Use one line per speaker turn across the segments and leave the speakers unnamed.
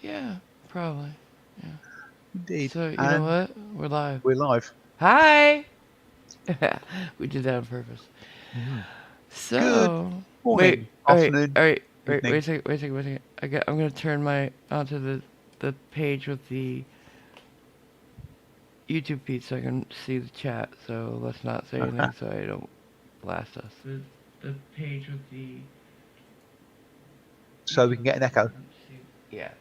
Yeah, probably. Yeah.
Indeed.
So, you know
And
what? We're live.
we're live.
Hi! We did that on purpose.
Mhm. Good
So, wait,
morning,
alright,
afternoon,
alright, wait
evening.
a second, wait a second, wait a second. I'm gonna turn my, onto the page with the YouTube feed so I can see the chat. So let's not say
Uh-huh.
anything so I don't blast us. The page with the
So we
YouTube
can get an
feed so I
echo.
can see. Yeah,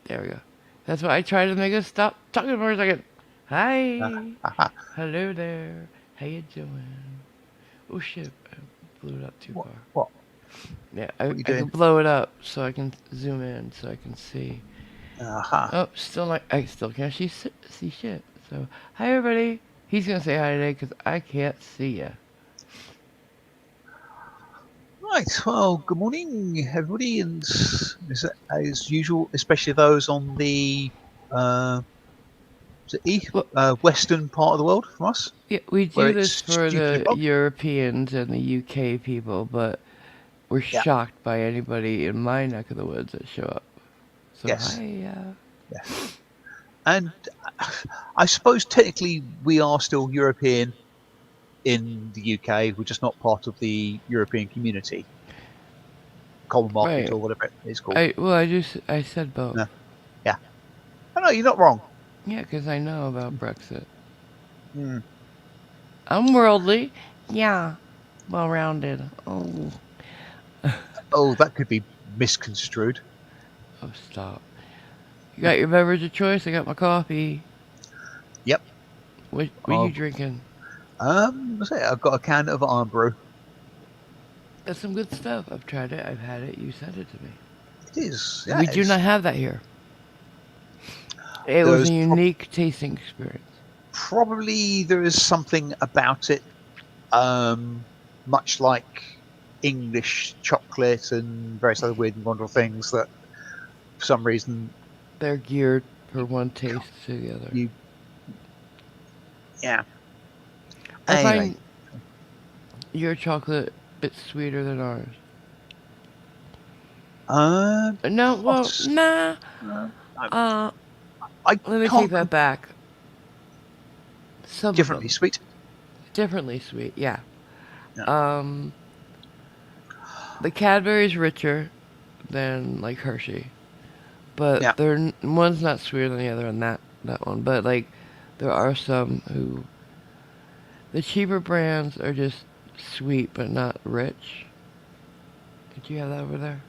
there we go. That's why I tried to make us stop talking for a second. Hi!
Uh-huh.
Hello there. How you doing? Oh shit, I blew it up too
What?
far.
What?
Yeah,
What are you
I
doing?
can blow it up so I can zoom in so I can see.
Uh-huh.
Oh, still like I still can't see shit. So hi everybody. He's gonna say hi today because I can't see ya.
Right. Well, good morning, everybody, and as usual, especially those on the uh, is it
Well,
western part of the world from us,
yeah, we
where
do
it's
this for
stupidly
the
cold.
Europeans and the UK people, but we're
Yeah.
shocked by anybody in my neck of the woods that show up. So
Yes.
hi.
Yes. And I suppose technically we are still European in the UK. We're just not part of the European community, common market,
Right.
or whatever it's called.
I said both.
No, yeah. Oh, no, you're not wrong.
Yeah, because I know about Brexit.
Mm.
I'm worldly. Yeah. Well rounded. Oh.
Oh, that could be misconstrued.
Oh, stop. You got your beverage of choice? I got my coffee.
Yep.
What are you
I've,
drinking?
let's say I've got a can of Iron Brew.
That's some good stuff. I've tried it. I've had it. You sent it to me.
It is, yeah.
We do not have that here. It was a
There's
unique tasting experience.
there is something about it, um, much like English chocolate and various other weird and wonderful things that, for some reason,
They're geared for
you,
one taste to the other.
you yeah.
I
Anyway,
find your chocolate a bit sweeter than ours.
uh,
No, well,
poss-
nah.
uh, I,
Uh,
I
Let me take
can't
that back. Some of
differently
them
sweet.
differently sweet. Yeah.
Yeah.
Um, the Cadbury's richer than like Hershey, but
Yeah.
one's not sweeter than the other on that one. But like, there are some who the cheaper brands are just sweet but not rich. Did you have that over there?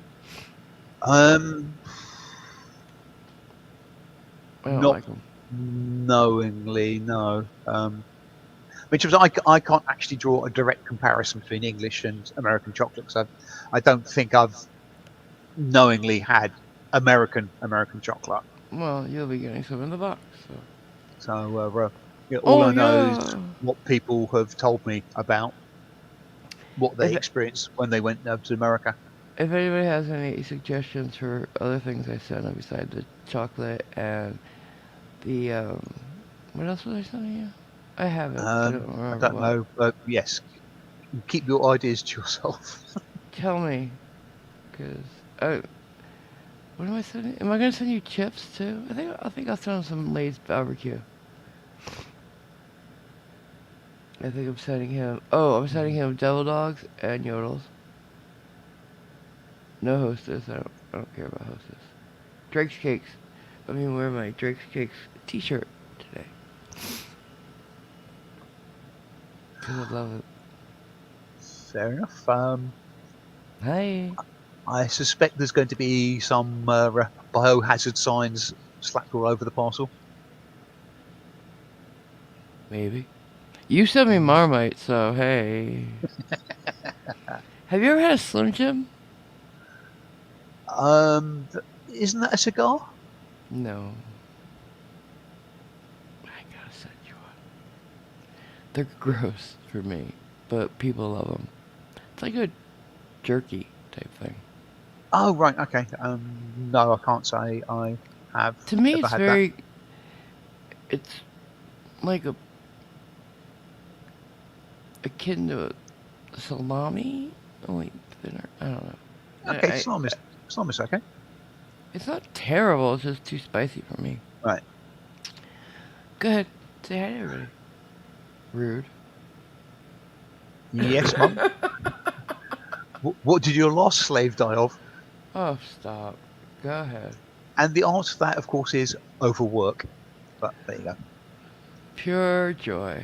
Um,
I don't
not
like them.
knowingly, no. Which was I can't actually draw a direct comparison between English and American chocolate because I don't think I've knowingly had American chocolate.
Well, you'll be getting some in the box. So.
So all
Oh
I know is
yeah.
what people have told me about what they
If
experienced when they went over to America.
if anybody has any suggestions for other things I sent them besides the chocolate and the what else was I sending you? I have it. I don't
I
remember
don't
what.
know, but yes, keep your ideas to yourself.
Tell me, cause what am I sending? Am I gonna send you chips too? I think I'll send him some Lay's barbecue. I think I'm sending him. Oh, I'm sending him devil dogs and yodels. No hostess. I don't care about hostess. Drake's cakes. I'm gonna wear my Drake's cakes T-shirt today. Cause I love it.
Fair enough.
Hi.
I suspect there's going to be some biohazard signs slapped all over the parcel.
Maybe. You sent me
Mm.
Marmite, so hey. Have you ever had a Slim Jim?
Um, isn't that a cigar?
No. I gotta send you one. They're gross for me, but people love them. It's like a jerky type thing.
Oh, right. Okay. No, I can't say I have
To me,
ever
it's
had that.
very. It's like a akin to a salami, only thinner. I don't know.
Okay,
I
Islamist. Okay.
It's not terrible. It's just too spicy for me.
Right.
Go ahead. Say hi to everybody. Rude.
Yes, Mum. What did your last slave die of?
Oh, stop. Go ahead.
And the answer to that, of course, is overwork. But there you go.
Pure joy.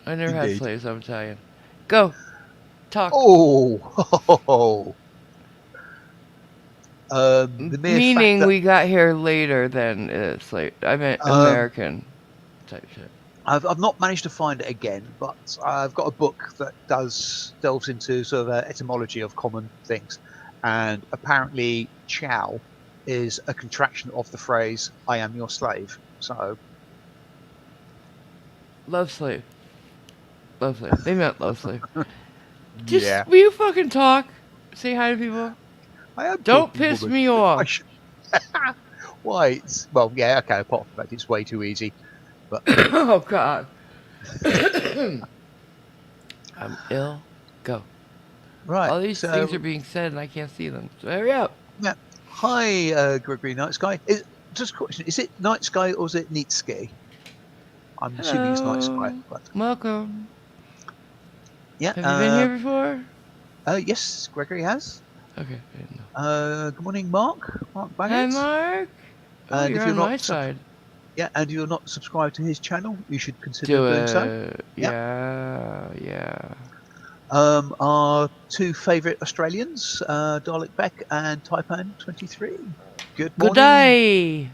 I never had
Indeed.
slaves. I'm Italian. Go. Talk.
Oh, the mere fact
Meaning
that
we got here later than slave. I meant
um,
American type shit.
I've not managed to find it again, but I've got a book that delves into sort of etymology of common things, and apparently "chow" is a contraction of the phrase "I am your slave." So
Love slave. Love slave. They meant love slave. Just
yeah,
will you fucking talk? Say hi to people.
I am
Don't
talking
piss
woman.
me
I
off.
should... Why? Well, yeah, okay. Apart from that, it's way too easy. But
Oh God. I'm ill. Go.
right,
All these things are
so
being said and I can't see them. So hurry up.
yeah. Hi, Gregory Night Sky. Just a question: is it Night Sky or is it Neat Sky? I'm assuming it's Night Sky.
Hello.
But
Welcome.
yeah,
Have you been here before?
yes, Gregory has.
Okay, I didn't know.
Good morning, Mark
Hi,
Baggett.
Mark. Oh,
And
you're
if you're
on
not
my side.
yeah, and you're not subscribed to his channel, you should consider
Do
doing so.
it.
Yeah.
Yeah, yeah.
Our two favourite Australians, Dalek Beck and Taipan 23. Good
Good
morning.
day.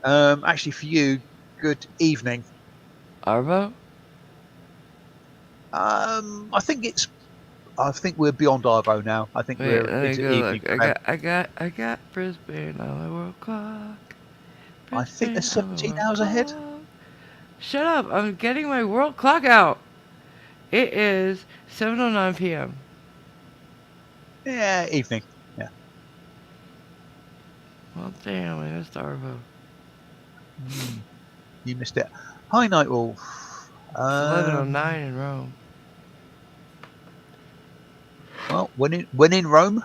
Actually, for you, good evening.
Arvo?
I think we're beyond Arvo now. I think
Wait,
we're
let me
into
go
evening
look.
for them.
I got Brisbane on the world clock.
I think they're
Brisbane on the
17
world
hours ahead.
clock. Shut up. I'm getting my world clock out. It is 7:09 p.m.
Yeah, evening. Yeah.
Well, damn, I missed Arvo.
Mm, you missed it. Hi, Nightwolf.
It's 11:09
Um,
in Rome.
well, when in Rome.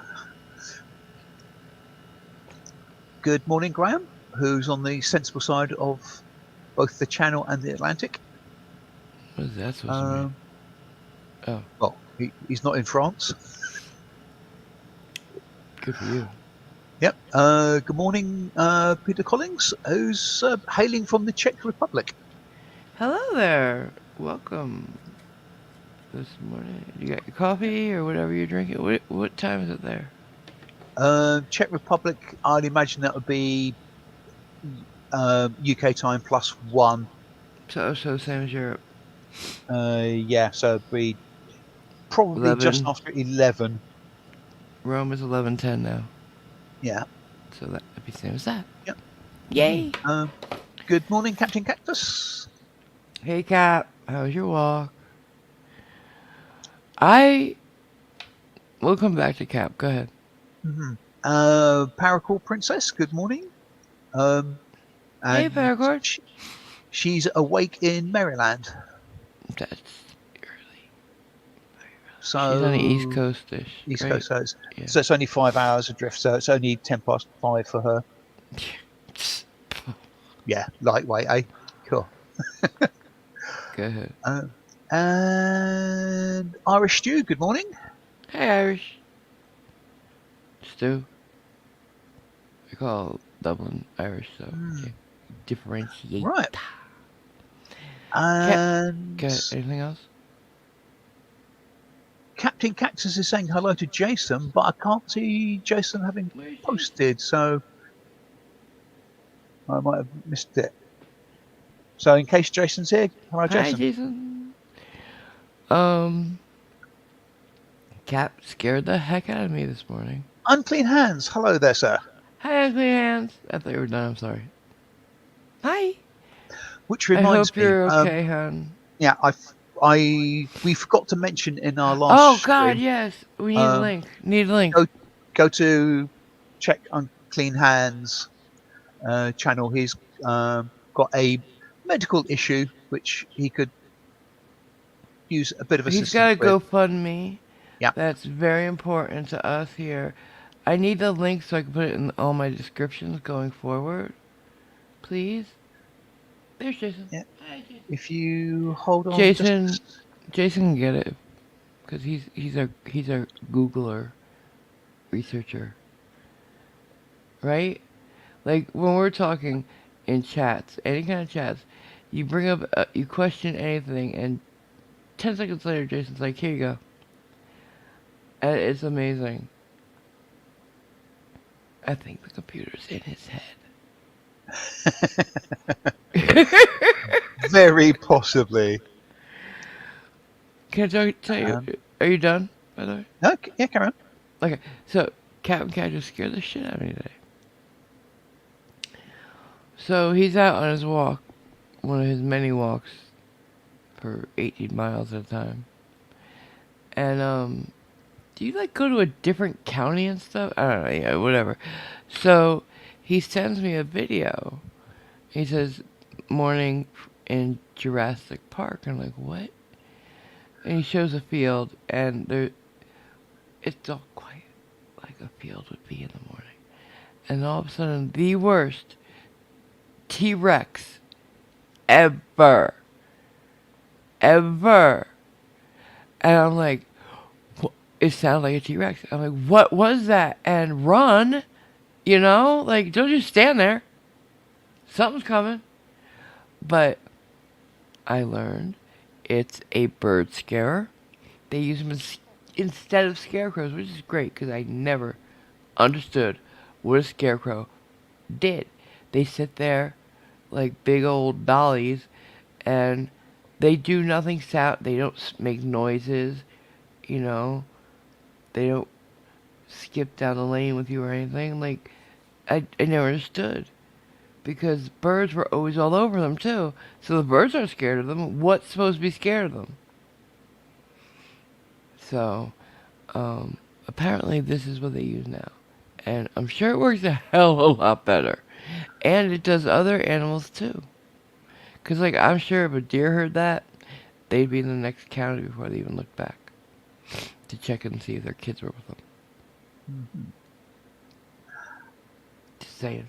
Good morning, Graham, who's on the sensible side of both the Channel and the Atlantic.
What is that supposed to mean?
Um,
Oh,
well, he's not in France.
good for you.
Yep. Good morning, Peter Collins, who's hailing from the Czech Republic.
Hello there. Welcome. This morning, you got your coffee or whatever you're drinking. What time is it there?
Czech Republic, I'd imagine that would be UK time +1.
So same as Europe.
Yeah, so it'd be probably just
11.
after 11.
Rome is 11:10 now.
Yeah.
So that would be same as that.
Yep.
Yay!
Good morning, Captain Cactus.
Hey Cap, how's your walk? We'll come back to Cap. Go ahead.
Mm-hmm. Paracord Princess, good morning. And
Hey Paracord.
she's awake in Maryland.
That's early.
So
She's on the East Coast-ish.
East
Right?
Coast, so
Yeah.
it's only 5 hours adrift. So it's only 5:10 for her. Yeah, lightweight, eh? Cool.
Go ahead.
And Irish Stew, good morning.
Hey Irish. Stu. We call Dublin Irish, so okay. Differentiate.
Right. And
Got anything else?
Captain Cactus is saying hello to Jason, but I can't see Jason having posted, so I might have missed it. So in case Jason's here, hello
Hi,
Jason.
Jason. Cap scared the heck out of me this morning.
Unclean Hands, hello there, sir.
Hi, Unclean Hands. I thought you were done. I'm sorry. Hi.
Which
I
reminds
hope
me,
you're okay, hon.
yeah, we forgot to mention in our last
Oh God,
stream.
yes. We need a link. Need a link.
Go to check Unclean Hands channel. He's got a medical issue which he could use a bit of
He's
assistance
got a
with.
GoFundMe.
Yeah.
That's very important to us here. I need the link so I can put it in all my descriptions going forward. Please. There's Jason.
Yeah.
Hi, Jason.
If you hold on just
Jason. Jason can get it because he's a Googler researcher, right? Like when we're talking in chats, any kind of chats, you bring up, you question anything, and 10 seconds later, Jason's like, "Here you go." And it's amazing. I think the computer's in his head.
very possibly.
Can I tell you?
Um,
Are you done? By the way.
no, yeah, carry on.
Okay. So Captain Cat just scared the shit out of me today. So he's out on his walk, one of his many walks for 18 miles at a time. And do you like go to a different county and stuff? I don't know, yeah, whatever. So he sends me a video. He says, "Morning in Jurassic Park." I'm like, "What?" And he shows a field, and it's all quiet, like a field would be in the morning. And all of a sudden, the worst T-Rex ever, ever. And I'm like, it sounded like a T-Rex. I'm like, what was that? And run, like don't just stand there. Something's coming. But I learned it's a bird scarer. They use them instead of scarecrows, which is great because I never understood what a scarecrow did. They sit there like big old dollies and they do nothing sound. They don't make noises, you know. They don't skip down the lane with you or anything. Like, I never understood. Because birds were always all over them, too. So the birds aren't scared of them. What's supposed to be scared of them? So, apparently this is what they use now. And I'm sure it works a hell of a lot better. And it does other animals, too. Because, like, I'm sure if a deer heard that, they'd be in the next county before they even looked back to check and see if their kids were with them.
Mm-hmm.
Just saying.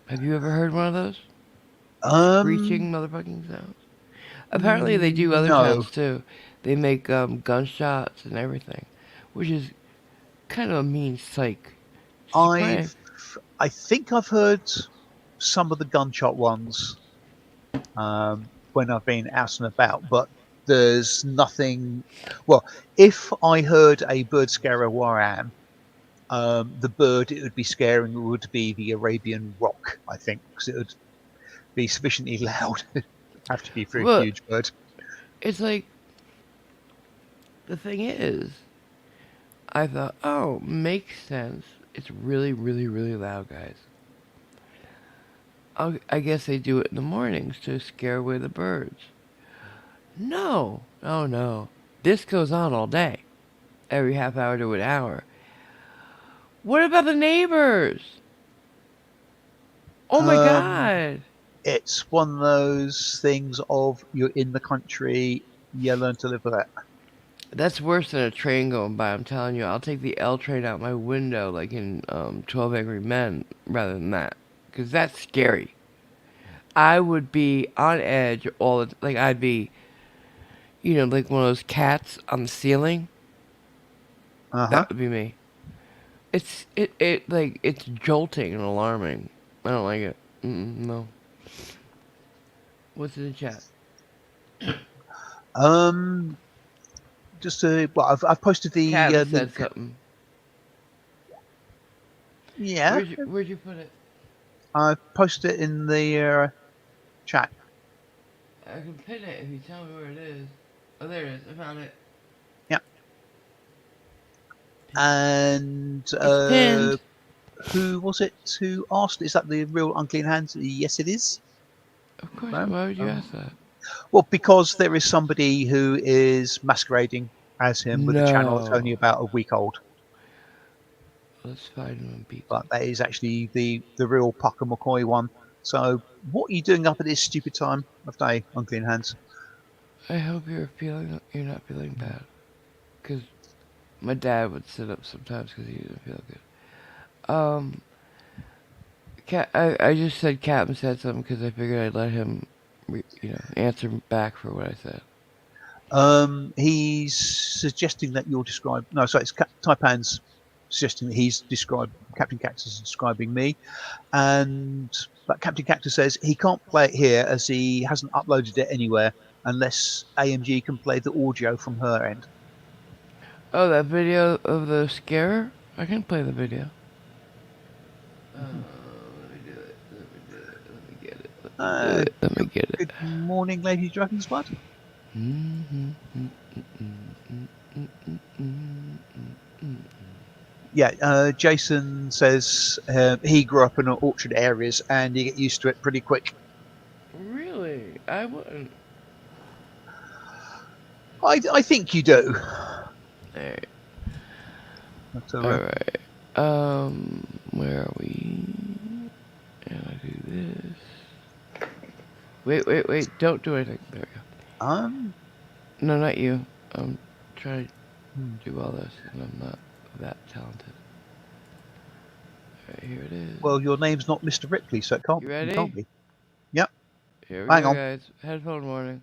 Have you ever heard one of those?
Um,
Screeching motherfucking sounds? Apparently they do other
no,
sounds too. They make gunshots and everything, which is kind of a mean psych. Just playing.
I've, I think I've heard some of the gunshot ones when I've been out and about, but there's nothing. Well, if I heard a bird scarer where I am, the bird it would be scaring would be the Arabian rock, I think, because it would be sufficiently loud. It'd have to be for a
Well,
huge bird.
it's like the thing is, I thought, oh, makes sense. It's really, really, really loud, guys. I guess they do it in the mornings to scare away the birds. No, oh no, this goes on all day, every half hour to an hour. What about the neighbors? Oh my
Um,
god.
it's one of those things of you're in the country, you learn to live with it.
That's worse than a train going by. I'm telling you, I'll take the L train out my window like in 12 Angry Men rather than that. Because that's scary. I would be on edge all the like I'd be, like one of those cats on the ceiling.
Uh huh.
That would be me. It's jolting and alarming. I don't like it. No. What's in the chat?
Um, just well, I've posted the
Captain said
link.
something.
Yeah,
Where'd you put it?
I've posted it in the chat.
I can pin it if you tell me where it is. Oh, there it is. I found it.
Yeah,
Pin.
and
It's pinned.
who was it who asked? Is that the real unclean hands? Yes, it is.
Of course.
Ma'am.
Why would you ask that?
Well, because there is somebody who is masquerading as him with a channel that's only
No.
about a week old.
Let's find him and beat
But
them.
that is actually the real Pucker McCoy one. So, what are you doing up at this stupid time of day, unclean hands?
I hope you're not feeling bad, cause My dad would sit up sometimes because he didn't feel good. I just said Captain said something because I figured I'd let him, answer back for what I said.
He's suggesting that you're described. No, sorry, it's Taipan's suggesting that he's described Captain Cactus is describing me, but Captain Cactus says he can't play it here as he hasn't uploaded it anywhere unless AMG can play the audio from her end.
Oh, that video of the scare? I can play the video.
Mhm.
Let me do it. Let me do it. Let me get it. Let me do
Uh,
it. Let me
good,
get it.
good morning, Lady Dragon's Blood. Yeah, Jason says he grew up in orchard areas and you get used to it pretty quick.
Really? I wouldn't.
I think you do.
Alright.
But,
Alright. Where are we? And I do this. Wait. Don't do anything. There we go. No, not you. I'm trying to do all this, and I'm not that talented. Alright, here it is.
Well, your name's not Mr. Ripley, so
You
you
ready?
can't be. Yep.
Here we
Hang
go,
on.
guys. Headphone warning.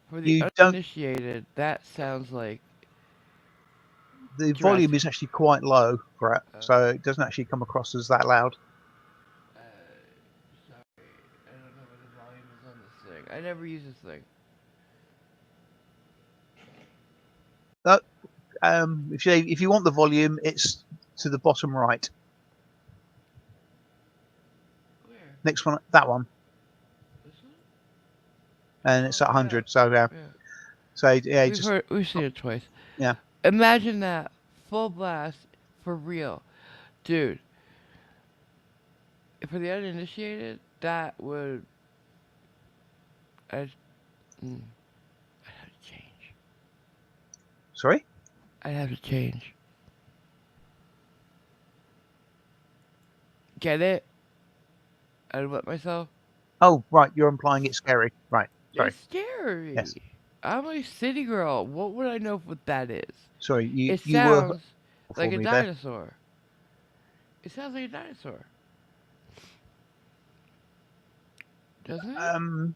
For the
You don't.
uninitiated, that sounds like
The volume
Jurassic.
is actually quite low for it, so it doesn't actually come across as that loud.
Sorry, I don't know what the volume is on this thing. I never use this thing.
If you want the volume, it's to the bottom right.
Where?
Next one, that one,
This one?
and
Oh
it's at
yeah.
100. So yeah,
Yeah.
so yeah, just
We've seen it twice.
yeah.
Imagine that full blast for real, dude. For the uninitiated, that would I. Mm, I'd have to change.
Sorry.
I'd have to change. Get it? I'd what myself?
Oh, right. You're implying it's scary. Right. Sorry.
It's scary.
Yes.
I'm a city girl. What would I know what that is?
Sorry. You
It
you were
sounds like
for
a
me there.
dinosaur. It sounds like a dinosaur. Doesn't it?
Um.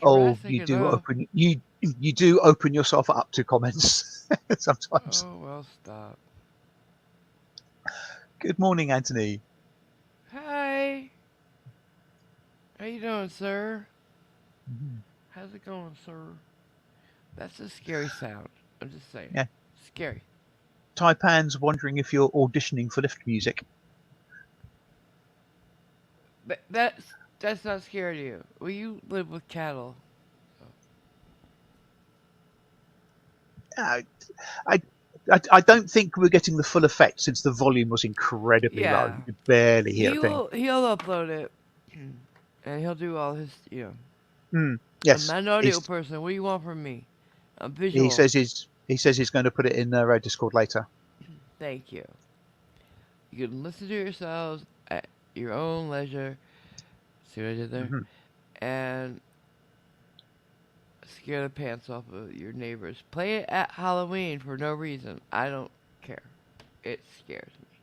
Oh,
Jurassic enough.
you do open yourself up to comments sometimes.
Oh, well, stop.
Good morning, Anthony.
Hi. How you doing, sir?
Mhm.
How's it going, sir? That's a scary sound. I'm just saying.
Yeah.
Scary.
Taipan's wondering if you're auditioning for lift music.
But that's not scary to you. Well, you live with cattle.
Uh, I, I don't think we're getting the full effect since the volume was incredibly low.
Yeah.
You could barely hear a thing.
He'll upload it, and he'll do all his. I'm
Yes,
not an audio person. What do you want from me? I'm
he
visual.
says he's going to put it in Discord later.
Thank you. You can listen to yourselves at your own leisure. See what I did there?
Hmm.
And scare the pants off of your neighbors. Play it at Halloween for no reason. I don't care. It scares me.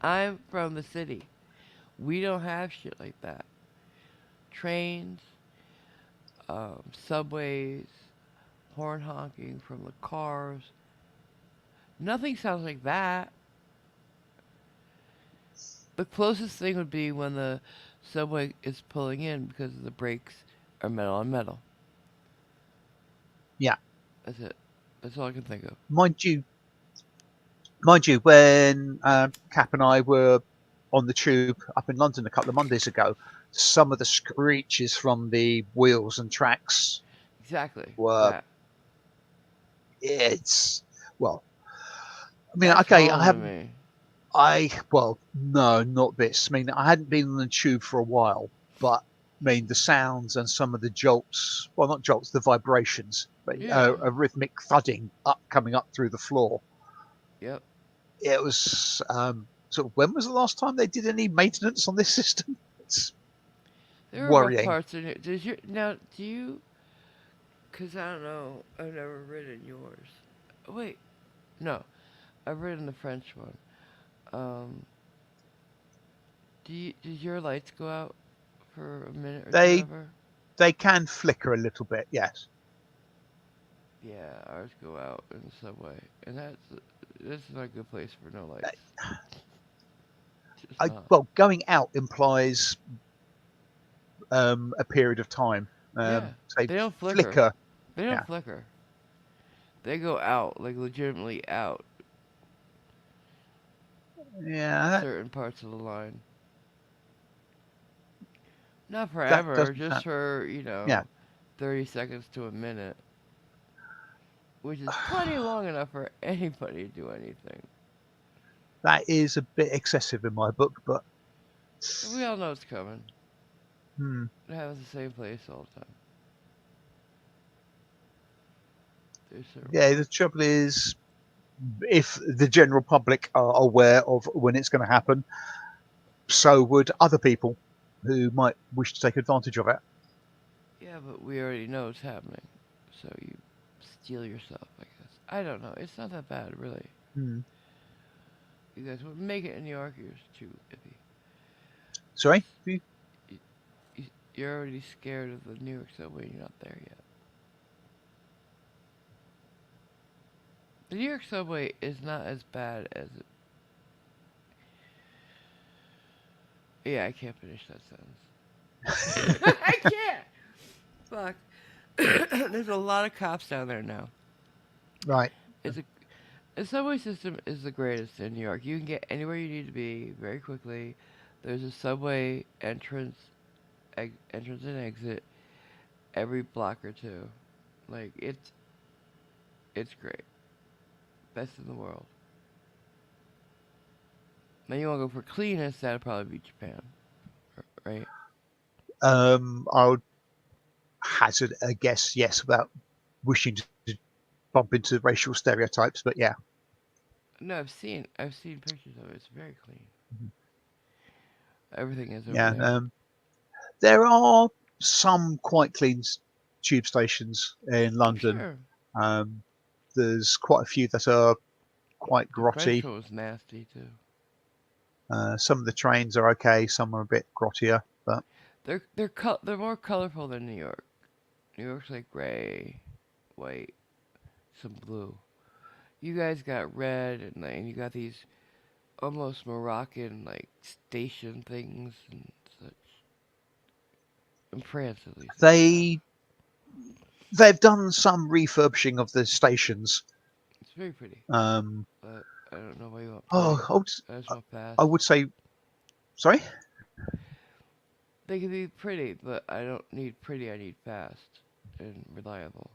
I'm from the city. We don't have shit like that. Trains, subways, horn honking from the cars. Nothing sounds like that. The closest thing would be when the subway is pulling in because the brakes are metal on metal.
Yeah,
That's it. That's all I can think of.
mind you, when Cap and I were on the tube up in London a couple of Mondays ago, some of the screeches from the wheels and tracks
Exactly.
were
That.
it's well. I mean,
That's
okay,
home to me.
well, no, not this. I mean, I hadn't been on the tube for a while, but mean, the sounds and some of the jolts, well, not jolts, the vibrations, but
Yeah.
a rhythmic thudding coming up through the floor.
Yep.
It was sort of, when was the last time they did any maintenance on this system? It's
There were rough
worrying.
parts in it. Does your now? Do you? Cause I don't know. I've never ridden yours. Wait. No. I've ridden the French one. Um. Did your lights go out for a minute or two
They
ever?
they can flicker a little bit, yes.
Yeah, ours go out in the subway, and this is not a good place for no
Uh,
lights. Just not.
Well, going out implies a period of time.
Yeah,
Say
they don't flicker.
flicker,
They don't
yeah,
flicker. They go out like legitimately out
yeah.
certain parts of the line. Not
That
forever,
doesn't
just
sound,
for,
yeah.
30 seconds to a minute, which is plenty long enough for anybody to do anything.
That is a bit excessive in my book, but
And we all know it's coming.
hmm,
It happens the same place all the time. There's certain
yeah. The
parts.
trouble is, if the general public are aware of when it's going to happen, so would other people who might wish to take advantage of it.
Yeah, but we already know it's happening. So you steal yourself, I guess. I don't know. It's not that bad, really.
Hmm.
You guys would make it in New York, you're too iffy.
Sorry.
You, you're already scared of the New York subway and you're not there yet. The New York subway is not as bad as it. Yeah, I can't finish that sentence. I can't! Fuck. There's a lot of cops down there now.
Right.
It's a The subway system is the greatest in New York. You can get anywhere you need to be very quickly. There's a subway entrance and exit every block or two. Like it's great, best in the world. Now you want to go for cleanest? That'd probably be Japan, right?
I would hazard a guess, yes, without wishing to bump into racial stereotypes, but yeah.
No, I've seen pictures of it. It's very clean. Everything is over
Yeah.
there.
There are some quite clean tube stations in
I'm
London.
sure
Um, there's quite a few that are quite
the French
grotty.
one was nasty too.
Some of the trains are okay, some are a bit grottier, but
They're more colorful than New York. New York's like gray, white, some blue. You guys got red and you got these almost Moroccan like station things and such. In France, at least, that's what I have.
they they've done some refurbishing of the stations.
It's very pretty,
Um,
but I don't know why you want
oh,
pretty. I just want
I
fast.
would say, sorry,
They can be pretty, but I don't need pretty. I need fast and reliable.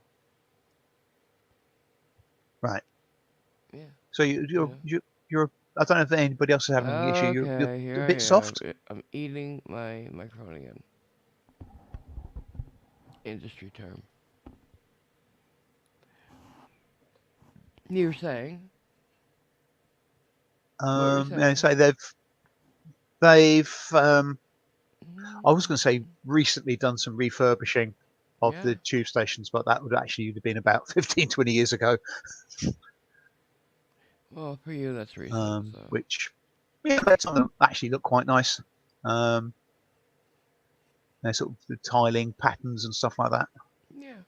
right.
Yeah,
So
you know.
you're. I don't know if anybody else is having the issue.
Okay,
You're
here
a
I
bit
am.
soft.
I'm eating my microphone again. Industry term. You were saying? What were you
And
saying?
so they've I was going to say
Mm,
recently done some refurbishing of
yeah.
the tube stations, but that would actually have been about 15, 20 years ago,
Well, for you, that's recent, so.
which, yeah, but some of them actually look quite nice. Um, they're sort of the tiling patterns and stuff like that.
Yeah.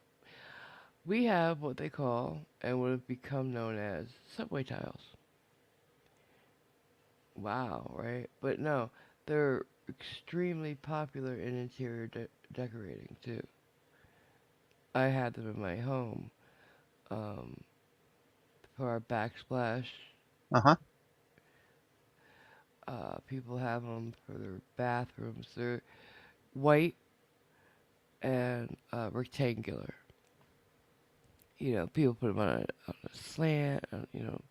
We have what they call and what have become known as subway tiles. Wow, right? But no, they're extremely popular in interior decorating too. I had them in my home um, for our backsplash.
Uh huh.
People have them for their bathrooms. They're white and rectangular. People put them on a slant,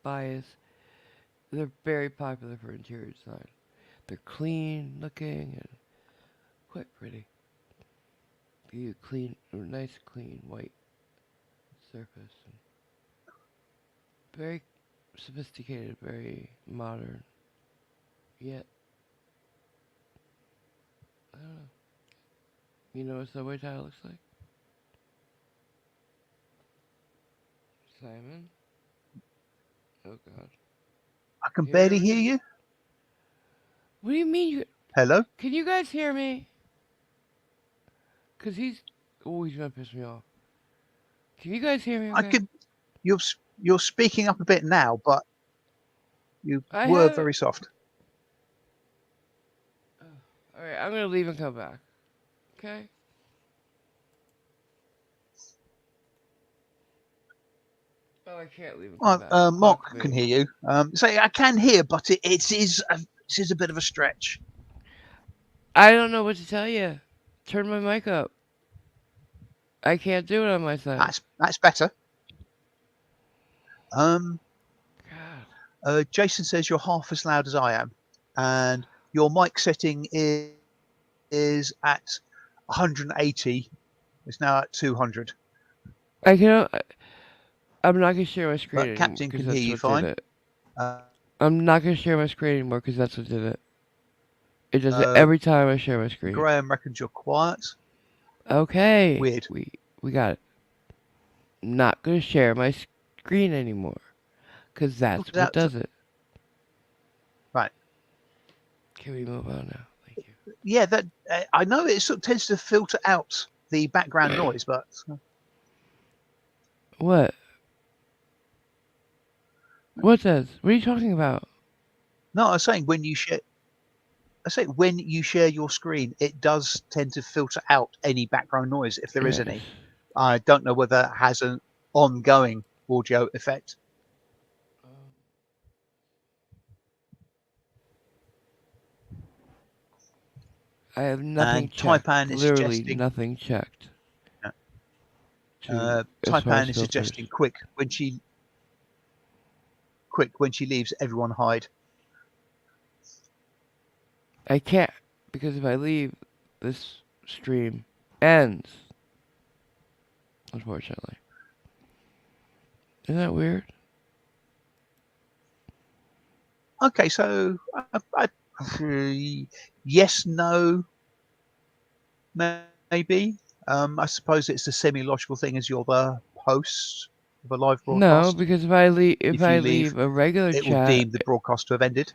bias. They're very popular for interior design. They're clean looking and quite pretty. You clean, nice clean white surface, and very sophisticated, very modern. Yet, I don't know. You know what subway tile looks like? Simon? Oh God.
I can
Hear me
barely
over
hear
here?
you.
What do you mean?
Hello.
Can you guys hear me? Cause he's. Oh, he's gonna piss me off. Can you guys hear me?
I
Okay.
could. You're speaking up a bit now, but you
I
were
have it.
very soft.
Oh. All right, I'm gonna leave and come back. Okay. Oh, I can't leave and come back.
Mark
Fuck
can
me.
hear you. Say I can hear, but it is a bit of a stretch.
I don't know what to tell you. Turn my mic up. I can't do it on my side.
That's better. Um,
God.
Jason says you're half as loud as I am, and your mic setting is at 180. It's now at 200.
I can. I'm not gonna share my screen
But
anymore
Captain
because
can hear
that's
you
what did
fine.
it.
Uh,
I'm not gonna share my screen anymore because that's what did it. It does it
uh,
every time I share my screen.
Graham reckons you're quiet.
Okay,
Weird.
we got it. Not gonna share my screen anymore because
Look
that's
at
what
that.
does it.
Right.
Can we move on now? Thank
Yeah, that I know it sort of tends to filter out the background
you.
noise, but
What? What does? What are you talking about?
no, I was saying when you share your screen, it does tend to filter out any background noise if there is
Yes.
any. I don't know whether it has an ongoing audio effect.
I have nothing
And
checked. Literally nothing checked. To as far as
Taipan is
filters.
suggesting quick when she leaves, everyone hide.
I can't because if I leave, this stream ends. Unfortunately, isn't that weird?
Okay, so yes, no, maybe. I suppose it's a semi-logical thing as you're the host of a live
No,
broadcast.
because if
If
I
you leave,
leave a regular
it will
chat,
deem the broadcast to have ended.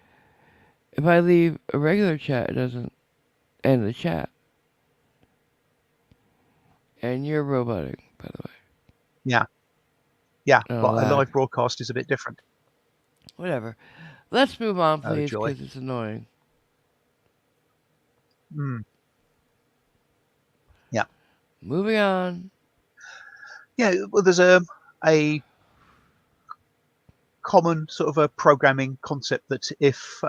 if I leave a regular chat, it doesn't end the chat. And you're roboting, by the way.
Yeah, yeah,
Oh,
but a
lag.
live broadcast is a bit different.
Whatever. Let's move on,
Oh,
please,
joy.
because it's annoying.
Mm, yeah,
Moving on.
yeah. Well, there's a common sort of a programming concept that if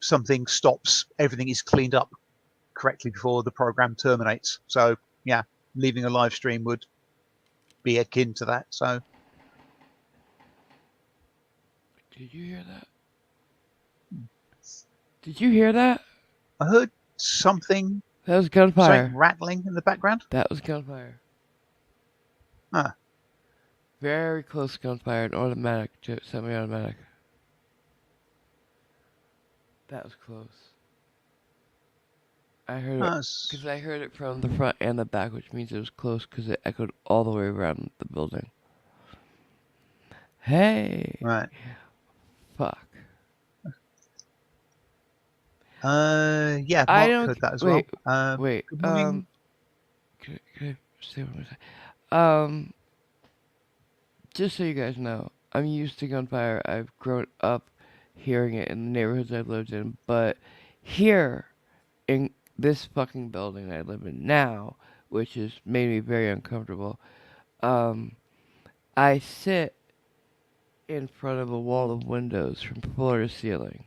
something stops, everything is cleaned up correctly before the program terminates. So yeah, leaving a live stream would be akin to that. So
Did you hear that? Did you hear that?
I heard something
That was gunfire.
rattling in the background.
That was gunfire.
Ah,
Very close gunfire, and automatic to semi-automatic. That was close. I heard it
that's
because I heard it from the front and the back, which means it was close because it echoed all the way around the building. Hey,
right.
fuck.
Yeah,
I
Mark
don't.
heard that as well.
Wait, wait.
Good morning.
Can I say what I'm saying? Just so you guys know, I'm used to gunfire. I've grown up hearing it in the neighborhoods I've lived in, but here in this fucking building I live in now, which has made me very uncomfortable, um, I sit in front of a wall of windows from floor to ceiling.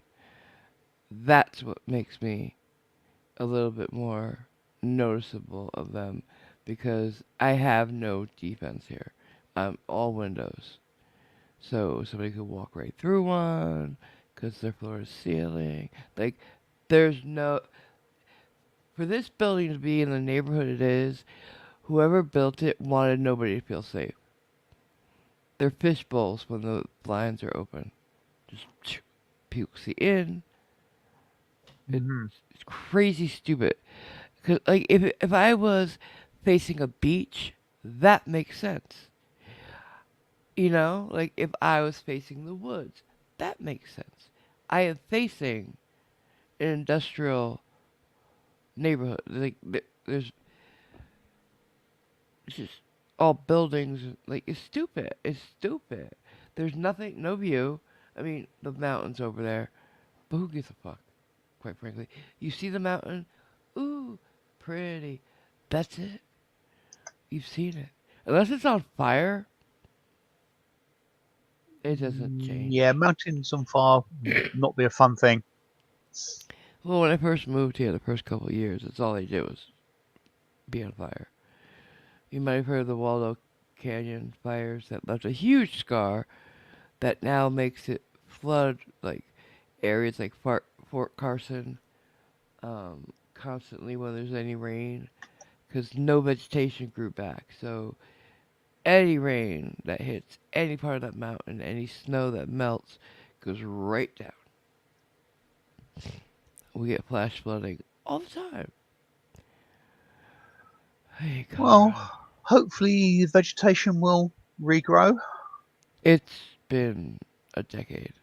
That's what makes me a little bit more noticeable of them because I have no defense here. I'm all windows. So somebody could walk right through one because their floor is ceiling. Like, there's no. For this building to be in the neighborhood it is, whoever built it wanted nobody to feel safe. They're fish bowls when the blinds are open. Just people see in. It,
Hmm.
it's crazy stupid. Cause like if I was facing a beach, that makes sense. You know, like if I was facing the woods, that makes sense. I am facing an industrial neighborhood. Like there's it's just all buildings. Like it's stupid. It's stupid. There's nothing, no view. I mean, the mountains over there, but who gives a fuck? Quite frankly, you see the mountain, ooh, pretty. That's it. You've seen it. Unless it's on fire, it doesn't
Yeah,
change.
mountains on fire not be a fun thing.
Well, when I first moved here, the first couple of years, that's all they did was be on fire. You might have heard of the Waldo Canyon fires that left a huge scar that now makes it flood like areas like Fort Carson constantly when there's any rain because no vegetation grew back. So any rain that hits any part of that mountain, any snow that melts, goes right down. We get flash flooding all the time. Hey,
Well,
Colorado.
hopefully vegetation will regrow.
It's been a decade.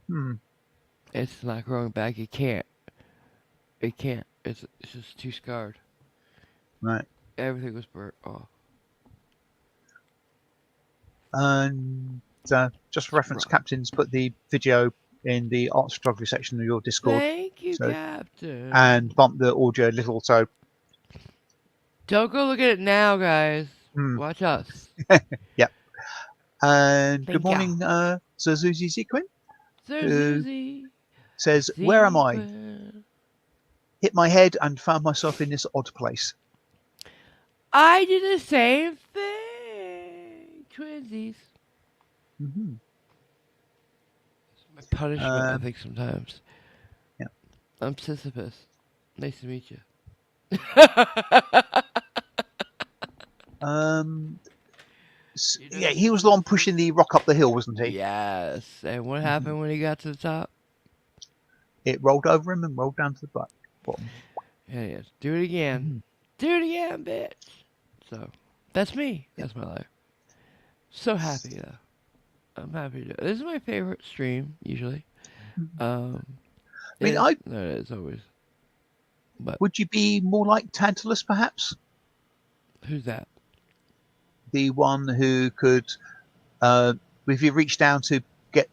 Hmm.
It's not growing back. It can't. It can't. It's just too scarred.
Right.
Everything was burnt off.
And just for
It's
reference,
rotten.
Captain's put the video in the arts photography section of your Discord.
Thank you,
So and
Captain.
bump the audio a little. So
Don't go look at it now, guys.
hmm.
Watch us.
Yep. And good
Thank ya.
morning, Suzuki Sequin,
Sir
who
Susie.
says, "Where am I?
Sequin.
Hit my head and found myself in this odd place."
I did the same thing. Twinsies.
Hmm.
My punishment, I
Um,
think, sometimes.
yeah.
I'm Sisyphus. Nice to meet you.
Um,
You know
yeah, he was the one
Sisyphus?
pushing the rock up the hill, wasn't he?
Yes. And what
Hmm.
happened when he got to the top?
It rolled over him and rolled down to the bottom.
Yeah, yes. Do it again.
Hmm.
Do it again, bitch. So, that's me.
Yeah.
That's my life. So happy, though. I'm happy to. This is my favorite stream, usually.
I
Um, it
mean,
is.
I
No, it is always. But
would you be more like Tantalus, perhaps,
who's that?
the one who could, uh, if you reached down to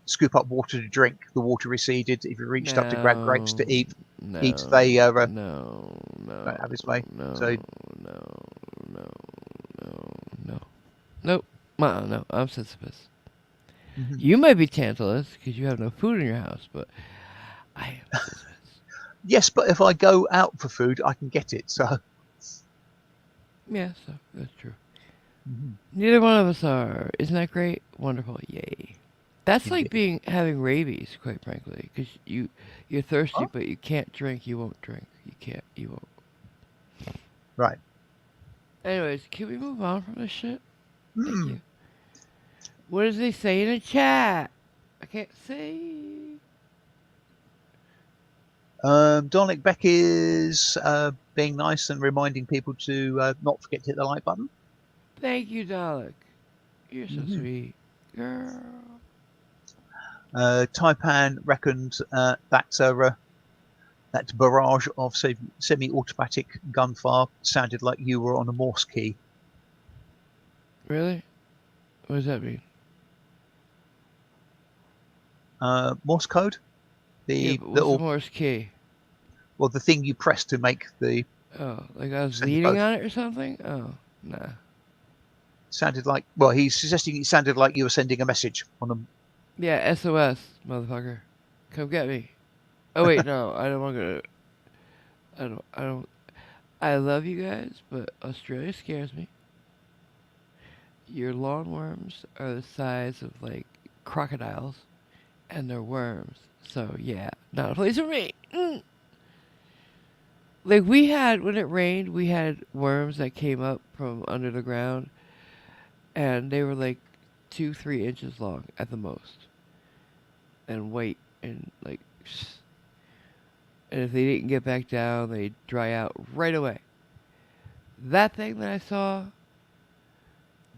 scoop up water to drink, the water receded. If you reached up to grab grapes
No,
to eat,
no,
they
no, no,
don't have his way.
no,
So
no, no, no, no. Nope. No, I'm Sisyphus.
mhm.
You might be Tantalus because you have no food in your house, but I am Sisyphus.
Yes, but if I go out for food, I can get it. So
Yeah, so that's true.
mhm.
Neither one of us are. Isn't that great? Wonderful. Yay. That's like
Indeed.
being having rabies, quite frankly, because you're thirsty,
Oh,
but you can't drink. You won't drink. You can't. You won't.
right.
Anyways, can we move on from this shit? Thank
Mm.
you. What does they say in the chat? I can't see.
Dominic Beck is being nice and reminding people to not forget to hit the like button.
Thank you, Dalek. You're so
Mm-hmm.
sweet, girl.
Taipan reckoned that barrage of semi-automatic gunfire sounded like you were on a Morse key.
Really? What does that mean?
Morse code,
Yeah,
the
but what's the
little,
Morse key?
well, the thing you press to make the
Oh, like I was
send the
leaning
code.
on it or something? Oh, nah.
Sounded like, well, he's suggesting it sounded like you were sending a message on a.
Yeah, SOS, motherfucker. Come get me. Oh wait, no, I don't want to. I don't. I love you guys, but Australia scares me. Your lawnworms are the size of like crocodiles, and they're worms. So yeah, not a place for me. Like we had when it rained, we had worms that came up from under the ground, and they were like 2, 3 inches long at the most, and white and like, and if they didn't get back down, they'd dry out right away. That thing that I saw,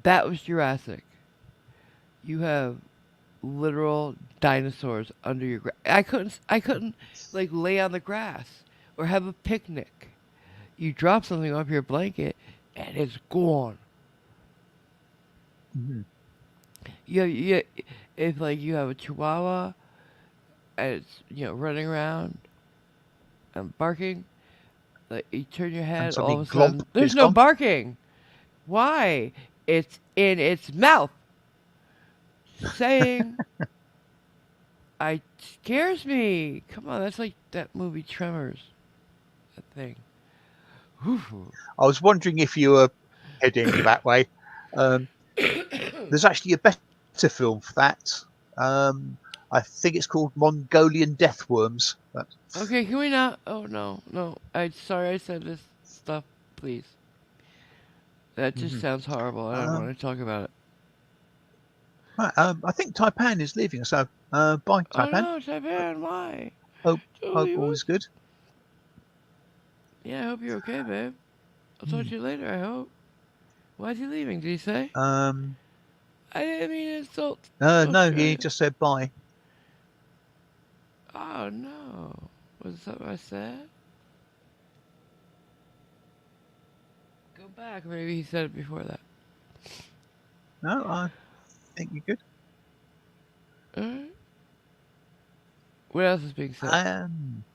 that was Jurassic. You have literal dinosaurs under your I couldn't like lay on the grass or have a picnic. You drop something off your blanket and it's gone.
Mhm.
You if like you have a chihuahua and it's running around and barking, like you turn your
And
head, all of
suddenly,
a
glomp,
sudden there's
it's
no
gone.
barking. Why? It's in its mouth saying I scares me. Come on, that's like that movie Tremors. That thing. Whew.
I was wondering if you were heading that way. Um, there's actually a better film for that. I think it's called Mongolian Death Worms. But,
Okay, can we not? Oh no, no. I sorry I said this stuff. Please. That just
mhm.
sounds horrible. I don't
um,
want to talk about it.
right, I think Taipan is leaving, so bye,
Oh
Taipan.
no, Japan, why?
Hope
Don't
hope
leave
all
us.
is good.
Yeah, I hope you're okay, babe. I'll talk
Hmm.
to you later. I hope. Why's he leaving? Did he say?
Um,
I didn't mean to insult
no, he
Australia.
just said bye.
Oh no. Was it something I said? Go back. Maybe he said it before that.
No, I think you're good.
Alright. What else is being said?
Um,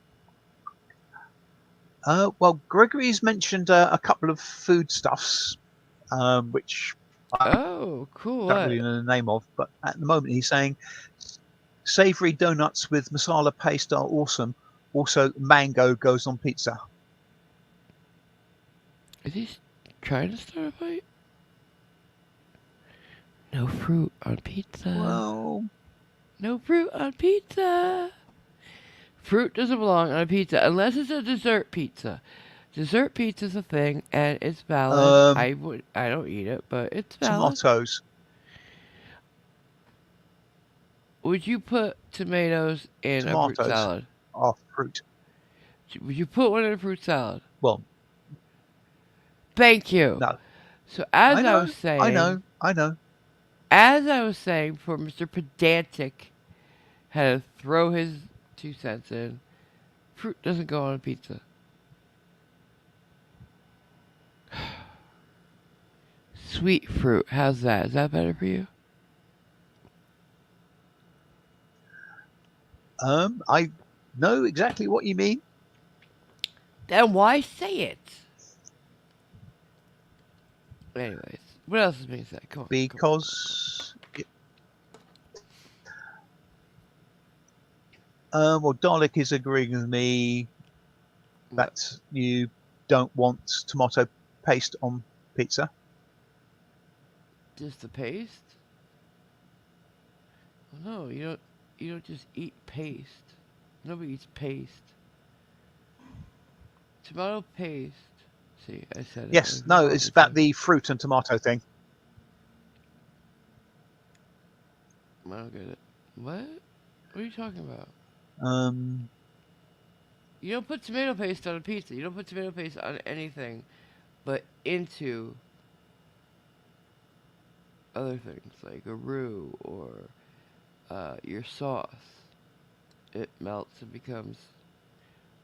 well, Gregory's mentioned a couple of foodstuffs, which I
Oh, cool.
don't really
What?
know the name of, but at the moment he's saying savory donuts with masala paste are awesome. Also, mango goes on pizza.
Is he trying to start a fight? No fruit on pizza.
Well,
No fruit on pizza. Fruit doesn't belong on a pizza unless it's a dessert pizza. Dessert pizza's a thing and it's valid.
um,
I don't eat it, but it's valid.
tomatoes
Would you put tomatoes in a fruit
tomatoes
salad?
are fruit.
Would you put one in a fruit salad?
Well,
Thank you.
no,
So
I know, I know, I know.
as I was saying, for Mr. Pedantic had to throw his 2 cents in, fruit doesn't go on a pizza. Sweet fruit, how's that? Is that better for you?
I know exactly what you mean
Then why say it? Anyways, what else is being said? Come on, come on, come on, come
because, well, Dalek is agreeing with me
on. What?
that you don't want tomato paste on pizza.
Just the paste? Well, no, you don't. You don't just eat paste. Nobody eats paste. Tomato paste. See, I said it.
Yes,
Like, what's
no,
wrong
it's
with
about
you?
the fruit and tomato thing.
I don't get it. What? What are you talking about?
Um,
You don't put tomato paste on a pizza. You don't put tomato paste on anything but into other things like a roux or your sauce. It melts and becomes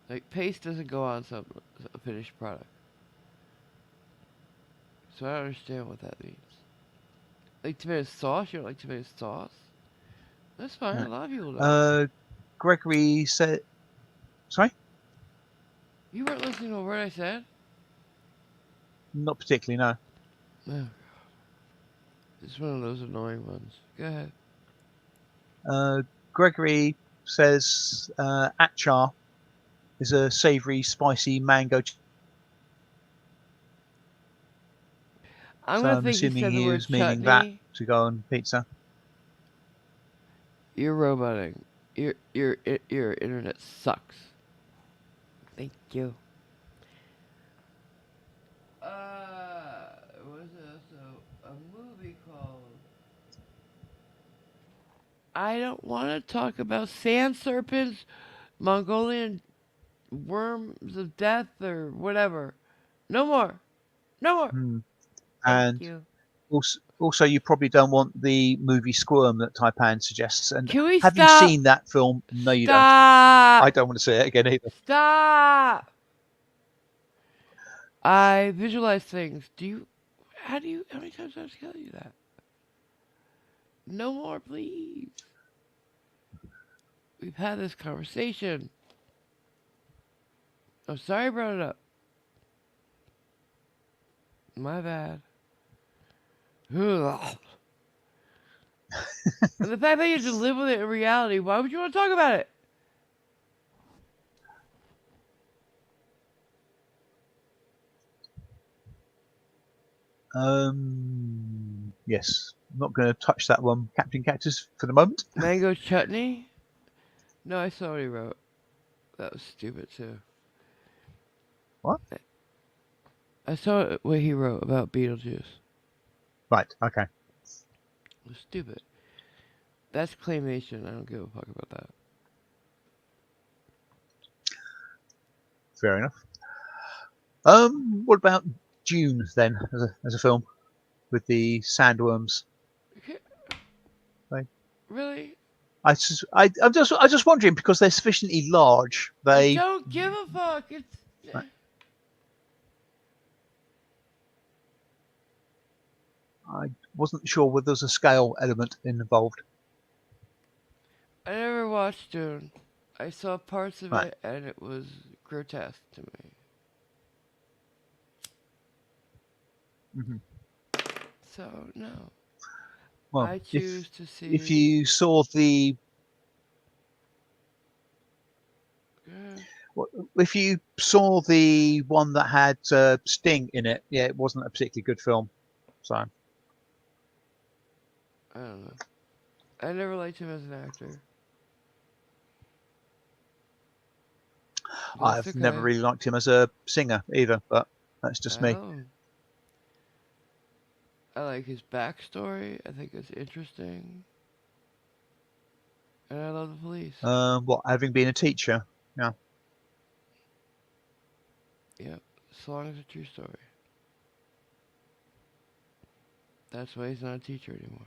like paste doesn't go on some a finished product. So I don't understand what that means. Like tomato sauce? You don't like tomato sauce? That's fine. A
right.
lot of people don't.
uh, Gregory said, sorry,
You weren't listening to a word I said.
not particularly, no.
No, it's one of those annoying ones. Go ahead.
Uh, Gregory says achar is a savory, spicy mango.
I'm
So
gonna
I'm
think he
assuming
said the
he
word
was meaning that
chutney.
to go on pizza.
You're roboting. Your internet sucks. Thank you. Was also a movie called. I don't want to talk about sand serpents, Mongolian worms of death, or whatever. No more. No more.
Hmm.
Thank
And
you.
also, you probably don't want the movie Squirm that Taipan suggests. And
Can we
have you
stop?
seen that film? No, you don't. I
Stop.
don't want to see it again either.
Stop. I visualize things. Do you? How do you? How many times do I have to tell you that? No more, please. We've had this conversation. I'm sorry I brought it up. My bad. And the fact that you have to live with it in reality, why would you want to talk about it?
Yes. I'm not going to touch that one, Captain Cactus, for the moment.
Mango chutney? No, I saw what he wrote. That was stupid too.
What?
I saw what he wrote about Beetlejuice.
Right. Okay.
It was stupid. That's claymation. I don't give a fuck about that.
Fair enough. What about Dune then, as a film with the sandworms? Like,
Really?
I'm just wondering because they're sufficiently large.
I
They
don't give a fuck. It's.
I wasn't sure whether there was a scale element involved.
I never watched Dune. I saw parts of
Right.
it and it was grotesque to me.
Hmm.
So, no.
Well,
I
if
choose to
if
see.
you saw the
Uh,
if you saw the one that had Sting in it, yeah, it wasn't a particularly good film. So
I don't know. I never liked him as an actor. But that's
I've never
okay.
really liked him as a singer either, but that's just me.
Oh. I like his backstory. I think it's interesting. And I love the police.
What, having been a teacher? Yeah.
Yep. As long as it's a true story. That's why he's not a teacher anymore.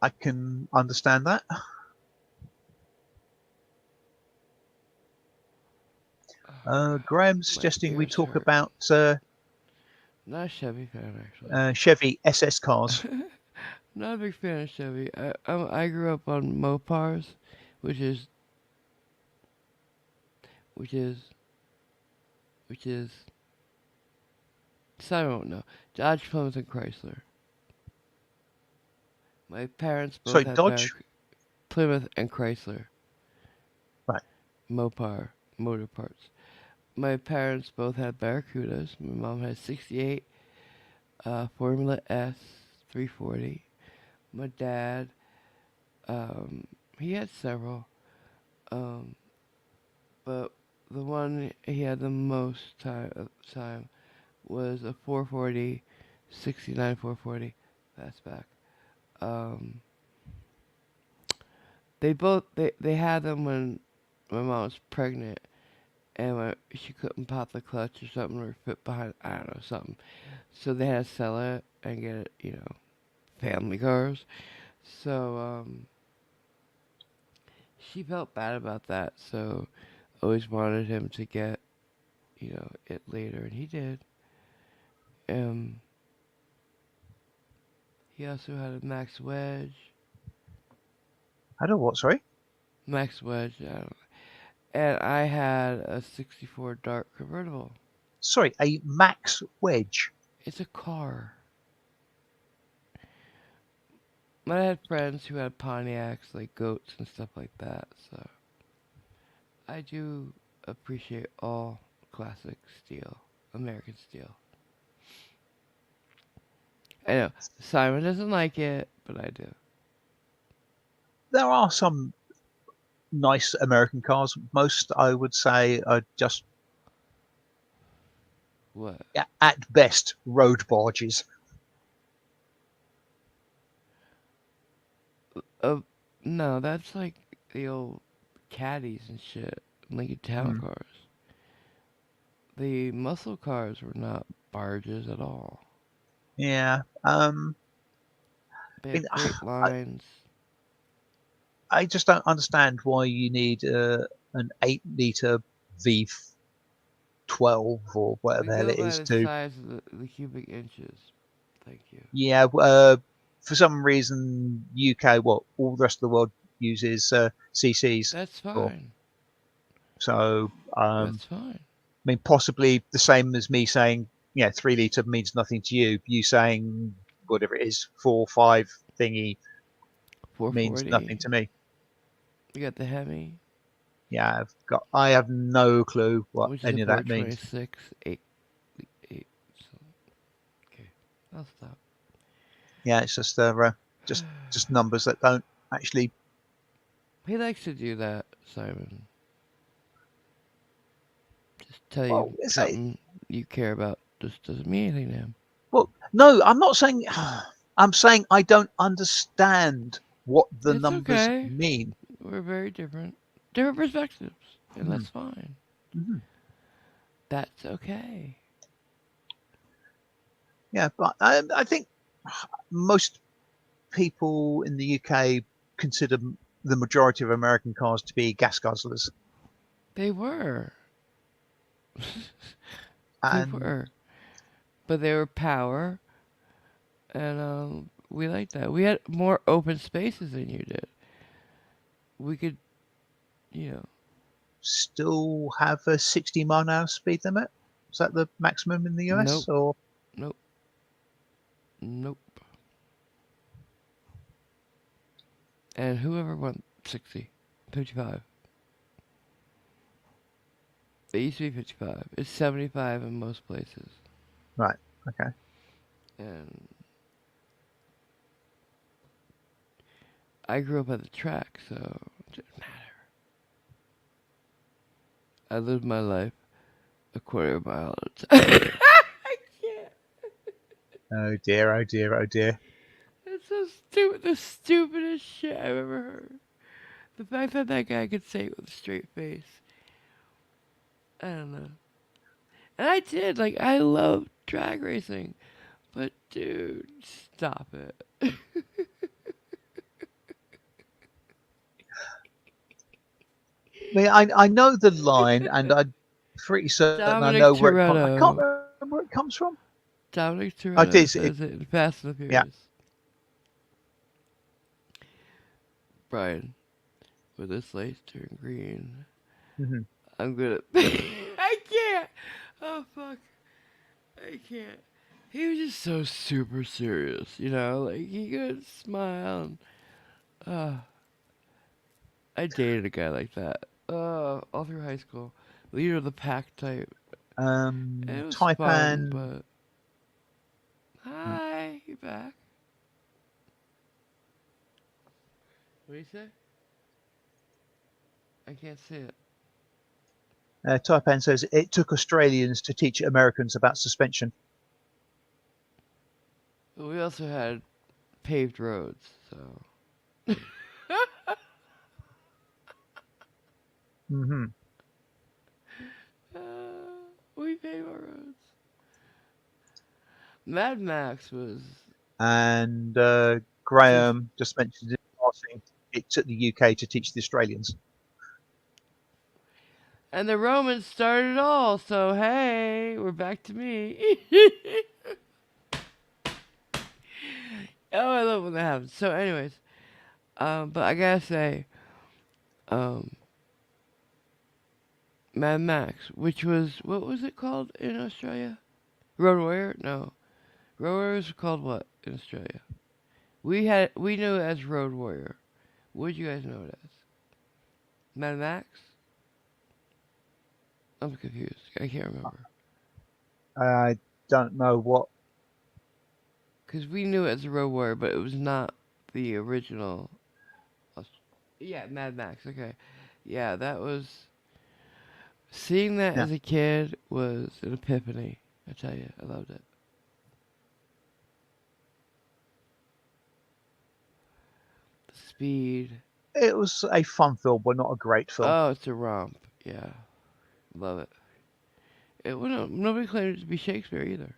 I can understand that. Graham's
My
suggesting we
ears
talk
hurt.
about
Not a Chevy fan, actually.
Chevy SS cars.
Not a big fan of Chevy. I grew up on Mopars, which is which is which is so I don't know. Dodge, Plymouth, and Chrysler. My parents both
Sorry,
had
Dodge.
Plymouth and Chrysler.
Right.
Mopar motor parts. My parents both had Barracudas. My mom had 68 Formula S 340. My dad, um, he had several, um, but the one he had the most time was a 440, 69 440 fastback. Um, they had them when my mom was pregnant, and she couldn't pop the clutch or something, or fit behind, I don't know, something. So they had to sell it and get it, family cars. So she felt bad about that. So always wanted him to get, it later, and he did. Um, he also had a Max Wedge.
I don't know what. Sorry.
Max Wedge, I don't know. And I had a 64 Dark convertible.
Sorry, a Max Wedge.
It's a car. But I had friends who had Pontiacs, like goats and stuff like that. So I do appreciate all classic steel, American steel. I know Simon doesn't like it, but I do.
There are some nice American cars. Most, I would say, are just
What?
at best road barges.
Uh, no, that's like the old caddies and shit, Lincoln Town
Mm,
cars. The muscle cars were not barges at all.
yeah.
They
I mean,
had great lines.
I just don't understand why you need an 8 liter V12 or whatever
We
the hell
go
it
by
is
the
to.
size of the cubic inches. Thank you.
Yeah, for some reason, UK, what all the rest of the world uses CCs
That's
for.
fine.
So,
That's fine.
I mean, possibly the same as me saying, yeah, 3 liter means nothing to you. You saying whatever it is, 4, 5 thingy means
440.
nothing to me.
You got the Hemi,
Yeah, I have no clue what
which is a
any of that means.
426 8. So, okay, I'll stop.
Yeah, it's just numbers that don't actually.
He likes to do that, Simon. Just tell you
Well, it's a,
something you care about just doesn't mean anything to him.
well, no, I'm not saying. I'm saying I don't understand what the
It's
numbers
okay.
mean.
We're very different. Different perspectives. And
Mhm,
that's fine.
mhm.
That's okay.
Yeah, but I think most people in the UK consider the majority of American cars to be gas guzzlers,
They were. They
and
were. But they were power, and we liked that. We had more open spaces than you did. We could, you know,
still have a 60-mile-an-hour speed limit. Is that the maximum in the US?
nope,
Or
nope, nope. And whoever went 60, 55. It used to be 55. It's 75 in most places.
right? Okay.
And I grew up at the track, so it didn't matter. I lived my life a quarter mile at a time. I can't.
Oh dear. Oh dear. Oh dear.
It's so stupid. The stupidest shit I've ever heard. The fact that that guy could say it with a straight face. I don't know. And I did. Like, I love drag racing. But, dude, stop it.
I mean, I know the line, and I'm pretty certain I
Dominic
know where it comes. I can't
Toretto.
remember where it comes from.
Dominic
Oh, it
Toretto
is.
says it in Fast and the
Yeah.
Furious. Brian, when this lights turn green,
Hmm.
I'm gonna. I can't. Oh fuck. I can't. He was just so super serious, you know. Like he could smile. And, uh, I dated a guy like that. All through high school, leader of the pack type. And it was fun,
Taipan.
but hi, you back? What do you say? I can't see it.
Taipan says it took Australians to teach Americans about suspension.
But we also had paved roads, so
Hmm.
uh, we paved our roads. Mad Max was
And
just,
Graham just mentioned in passing it took the UK to teach the Australians.
and the Romans started it all. So hey, we're back to me. Oh, I love when that happens. So, anyways, but I gotta say, um, Mad Max, which was what was it called in Australia? Road Warrior? No, Road Warrior was called what in Australia? We knew it as Road Warrior. What did you guys know it as? Mad Max? I'm confused. I can't remember.
I don't know what.
because we knew it as a road warrior, but it was not the original. Yeah, Mad Max. Okay, yeah, that was seeing that
Yeah,
as a kid was an epiphany. I tell you, I loved it. The speed.
it was a fun film, but not a great film.
Oh, it's a romp. Yeah, love it. It well, nobody claimed it to be Shakespeare either,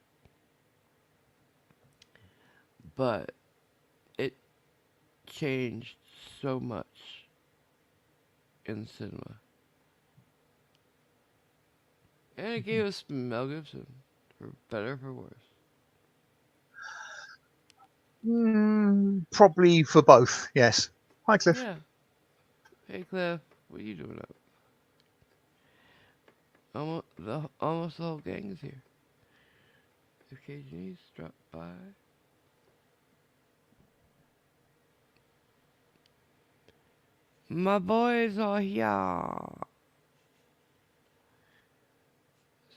but it changed so much in cinema, and it gave us Mel Gibson, for better or for worse.
Probably for both. Yes. Hi, Cliff.
Yeah. Hey Cliff, what are you doing up? Almost the whole gang is here. If KG's drop by. My boys are here.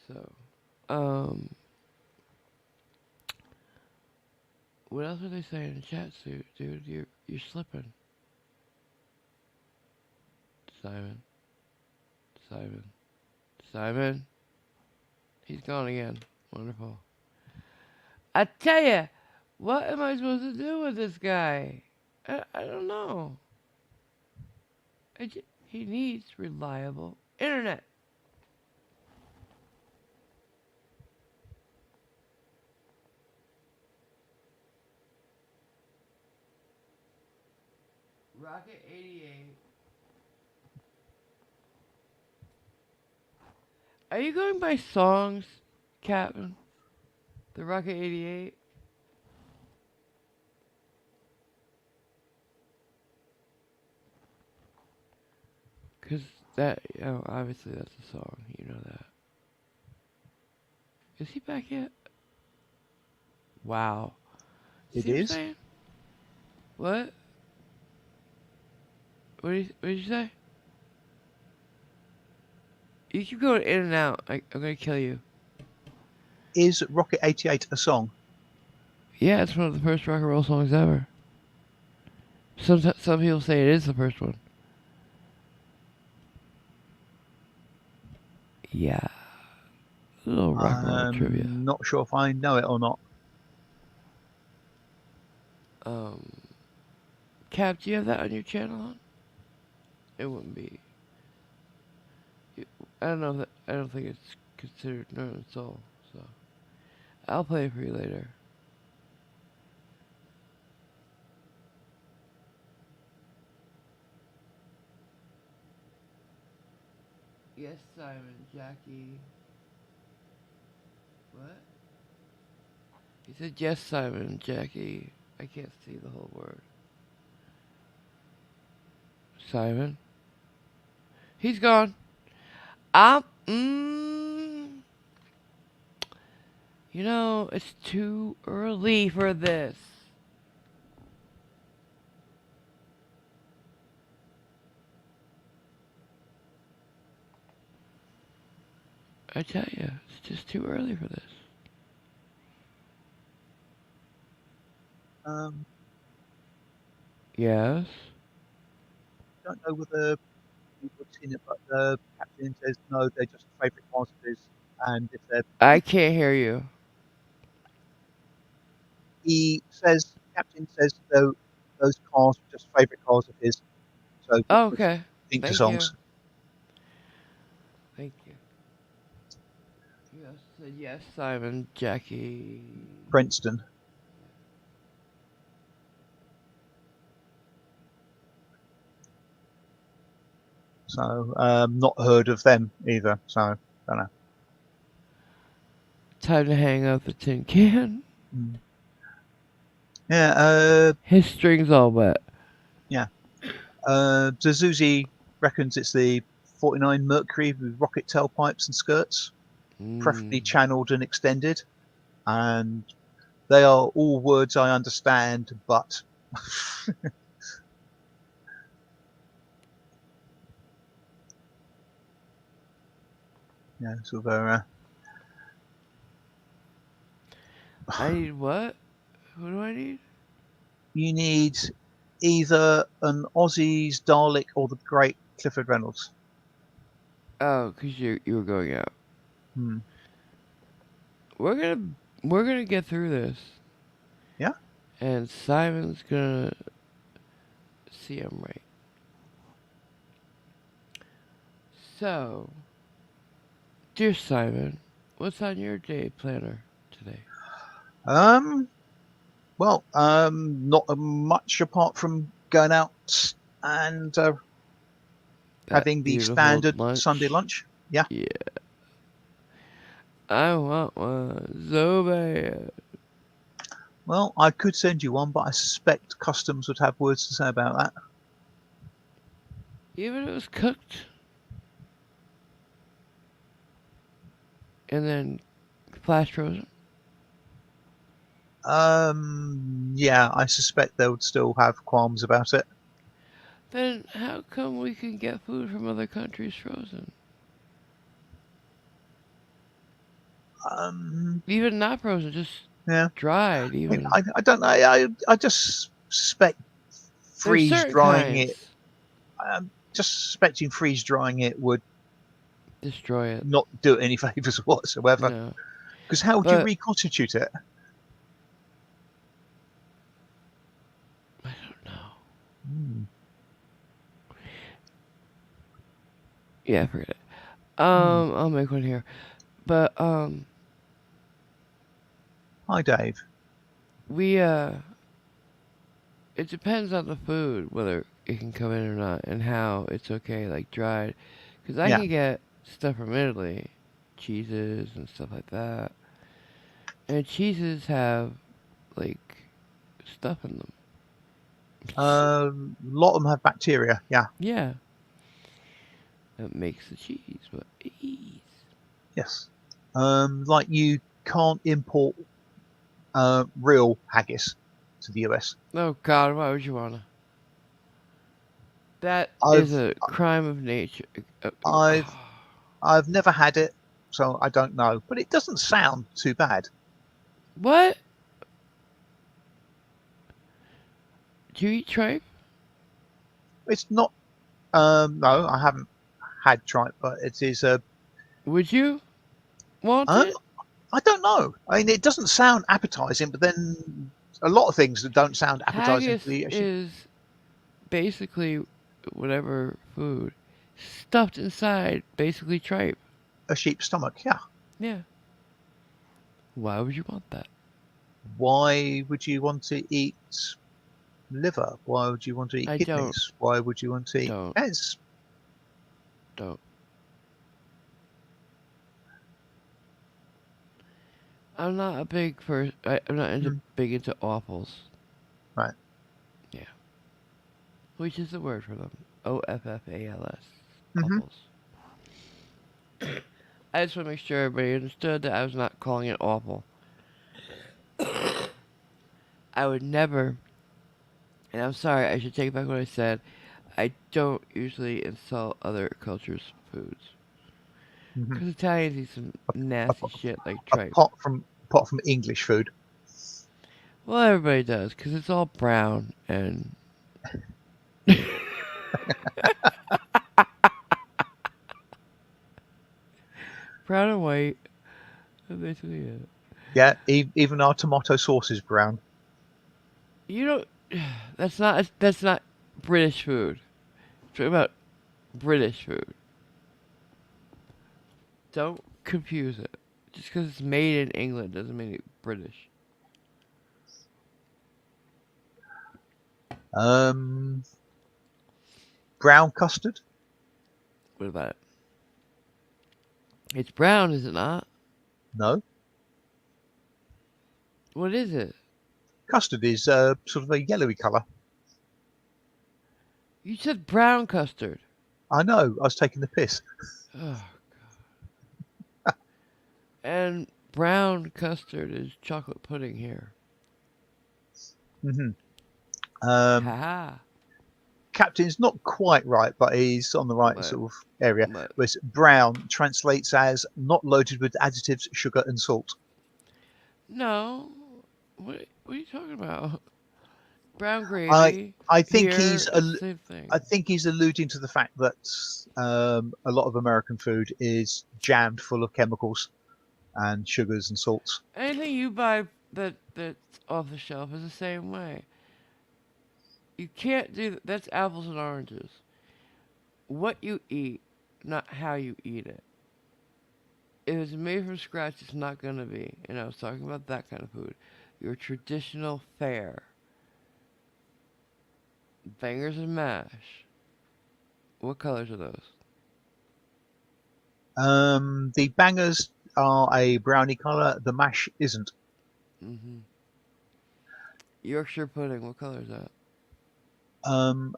So, um, what else are they saying in the chat, dude? You're slipping. Simon, Simon, Simon. He's gone again. Wonderful. I tell you, what am I supposed to do with this guy? I don't know. He needs reliable internet. Rocket 88. Are you going by songs, Captain? The Rocket 88? Because that, obviously that's a song. You know that. Is he back yet? Wow.
It
See what I'm
is.
saying? What? What did you say? You keep going in and out. I'm gonna kill you.
Is Rocket 88 a song?
Yeah, it's one of the first rock and roll songs ever. Some people say it is the first one. Yeah. A little rock and roll trivia.
I'm not sure if I know it or not.
Um, Cap, do you have that on your channel? On? It wouldn't be. I don't know. I don't think it's considered Northern Soul. So I'll play it for you later. Yes, Simon, Jackie. What? He said yes, Simon, Jackie. I can't see the whole word. Simon. He's gone. I'm. You know, it's too early for this. I tell you, it's just too early for this.
Um,
Yes.
don't know whether people have seen it, but the captain says no, they're just favourite cars of his, and if they're
I can't hear you.
he says captain says though those cars are just favourite cars of his, so
Oh,
just
okay.
think to
Thank you.
songs.
Thank you. Yes, said yes, Simon, Jackie.
Princeton. So not heard of them either. So don't know.
Time to hang up the tin can.
Mm. Yeah,
His string's all wet.
yeah. Suzuki reckons it's the 49 Mercury with rocket tailpipes and skirts,
Mm.
preferably channeled and extended. And they are all words I understand, but yeah, sort of.
I need what? What do I need?
You need either an Aussie's Dalek or the Great Clifford Reynolds.
Oh, cause you were going out.
Hmm.
We're gonna we're gonna get through this,
Yeah.
and Simon's gonna see him right. So, dear Simon, what's on your day planner today?
Um. Well, not much apart from going out and
That
having the
beautiful
standard Sunday
lunch.
lunch. Yeah.
Yeah, I want one so bad.
Well, I could send you one, but I suspect customs would have words to say about that.
Even if it was cooked and then flash frozen.
Yeah, I suspect they would still have qualms about it.
Then how come we can get food from other countries frozen?
Um,
Even not frozen, just
yeah,
dried.
I mean,
Even
I don't know. I just suspect
there's
freeze
certain
drying it.
kinds
I'm just suspecting freeze drying it would
destroy it.
not do it any favors whatsoever.
No,
Because how would you
but
reconstitute it?
I don't know.
Hmm.
Yeah, forget it.
Hmm.
I'll make one here. But
Hi, Dave.
we it depends on the food whether it can come in or not, and how it's okay, like dried. Because I
Yeah.
can get stuff from Italy, cheeses and stuff like that, and cheeses have like stuff in them.
A lot of them have bacteria. Yeah.
Yeah, that makes the cheese. But ease.
Yes. Like you can't import real haggis to the US.
Oh God, why would you wanna? That is
I've
a crime of nature.
I've I've never had it, so I don't know. But it doesn't sound too bad.
What? Do you eat tripe?
It's not. No, I haven't had tripe, but it is a.
Would you want
Um,
it?
I don't know. I mean, it doesn't sound appetizing, but then a lot of things that don't sound appetizing to
Haggis
the actually
is basically whatever food stuffed inside basically tripe.
a sheep's stomach. Yeah.
Yeah. Why would you want that?
Why would you want to eat liver? Why would you want to eat
I don't.
kidneys? Why would you want to eat
Don't.
heads?
Don't. I'm not a big first. I'm not into
Hmm.
big into offals.
Right.
Yeah. Which is the word for them? Offals.
Hmm.
Offals. I just want to make sure everybody understood that I was not calling it awful. I would never, and I'm sorry, I should take back what I said. I don't usually insult other cultures' foods.
Hmm.
Because Italians eat some nasty shit like tripe.
Apart from English food.
Well, everybody does, because it's all brown and. Brown and white. That's basically it.
Yeah, even our tomato sauce is brown.
You don't. That's not British food. Talk about British food. Don't confuse it. Just because it's made in England doesn't mean it's British.
Um, Brown custard?
What about it? It's brown, is it not?
No,
What is it?
custard is sort of a yellowy colour.
You said brown custard.
I know. I was taking the piss.
Oh. And brown custard is chocolate pudding here.
Hmm.
Ha ha.
Captain's not quite right, but he's on the right
But,
sort of area.
but
Whereas brown translates as not loaded with additives, sugar, and salt.
no. What are you talking about? Brown
I
gravy.
I think
Here,
he's
it's the same
I
thing.
think he's alluding to the fact that a lot of American food is jammed full of chemicals and sugars and salts.
Anything you buy that's off the shelf is the same way. You can't do that's apples and oranges. What you eat, not how you eat it. If it's made from scratch, it's not gonna be. And I was talking about that kind of food. Your traditional fare, bangers and mash. What colors are those?
The bangers are a browny colour. The mash isn't.
Mm-hmm. Yorkshire pudding. What color is that?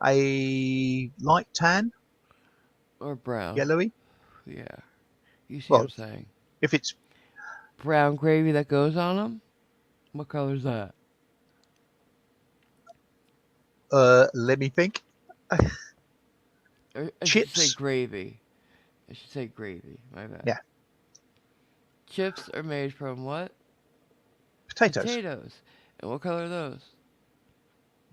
A light tan,
Or brown?
yellowy.
Yeah. You see what I'm
Well,
saying?
if it's
Brown gravy that goes on them. What color is that?
let me think.
Or I should say
Chips,
gravy. I should say gravy. My bad.
yeah.
Chips are made from what?
Potatoes,
Potatoes. And what color are those?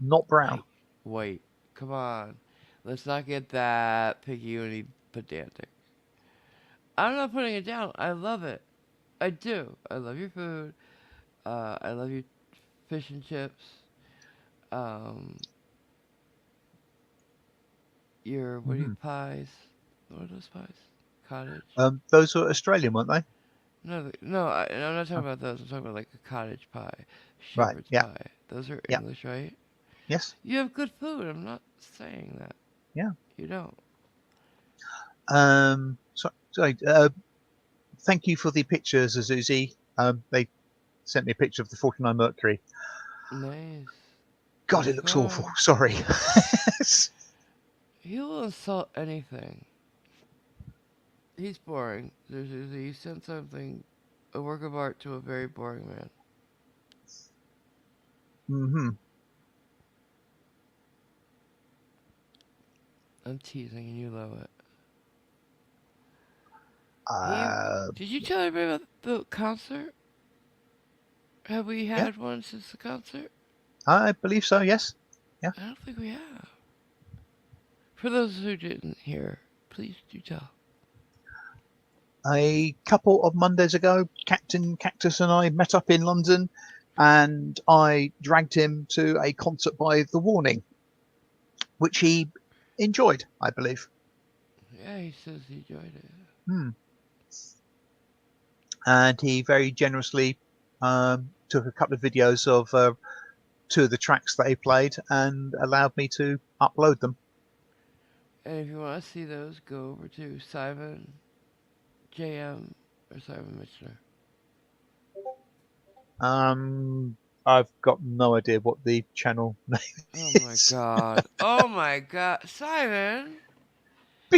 not brown.
White. White. Come on. Let's not get that picky and pedantic. I'm not putting it down. I love it. I do. I love your food. I love your fish and chips. Um, your what are you
Hmm.
pies? What are those pies? Cottage.
Those were Australian, weren't they?
No, no. I'm not talking
Oh,
about those. I'm talking about like a cottage pie,
right.
shepherd's
Yeah.
pie. Those are
Yeah.
English, right?
Yes.
You have good food. I'm not saying that.
Yeah.
You don't.
Sorry. Thank you for the pictures, Azuzi. They sent me a picture of the 49 Mercury.
Nice.
God, it
Nice
looks awful.
car.
Sorry.
He will insult anything. He's boring. He sent something, a work of art to a very boring man.
hmm
I'm teasing and you love it. He,
Uh,
did you tell everybody about the concert? Have we
yeah,
had one since the concert?
I believe so. Yes. Yeah.
I don't think we have. For those who didn't hear, please do tell.
A couple of Mondays ago, Captain Cactus and I met up in London, and I dragged him to a concert by The Warning, which he enjoyed, I believe.
Yeah, he says he enjoyed it.
Hmm. And he very generously took a couple of videos of two of the tracks that he played and allowed me to upload them.
And if you want to see those, go over to Simon JM or Simon Mitchell.
I've got no idea what the channel name
Oh my
is
god. Oh my god. Simon!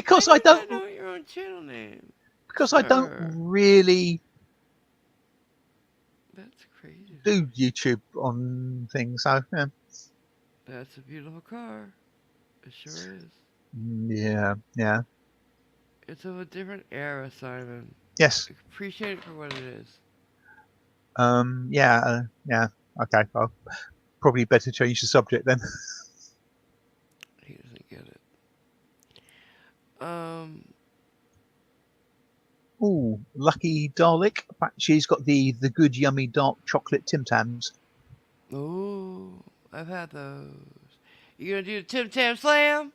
How
because
do
I
you
don't
not know your own channel name?
because I don't
Sir.
really
That's crazy.
do YouTube on things. So yeah,
That's a beautiful car. It sure is.
yeah.
It's of a different era, Simon.
Yes.
Appreciate it for what it is.
Yeah. Okay. I'll probably better change the subject then.
He doesn't get it. Um,
Ooh, Lucky Dalek. She's got the good yummy dark chocolate Tim Tams.
ooh, I've had those. You gonna do the Tim Tam Slam?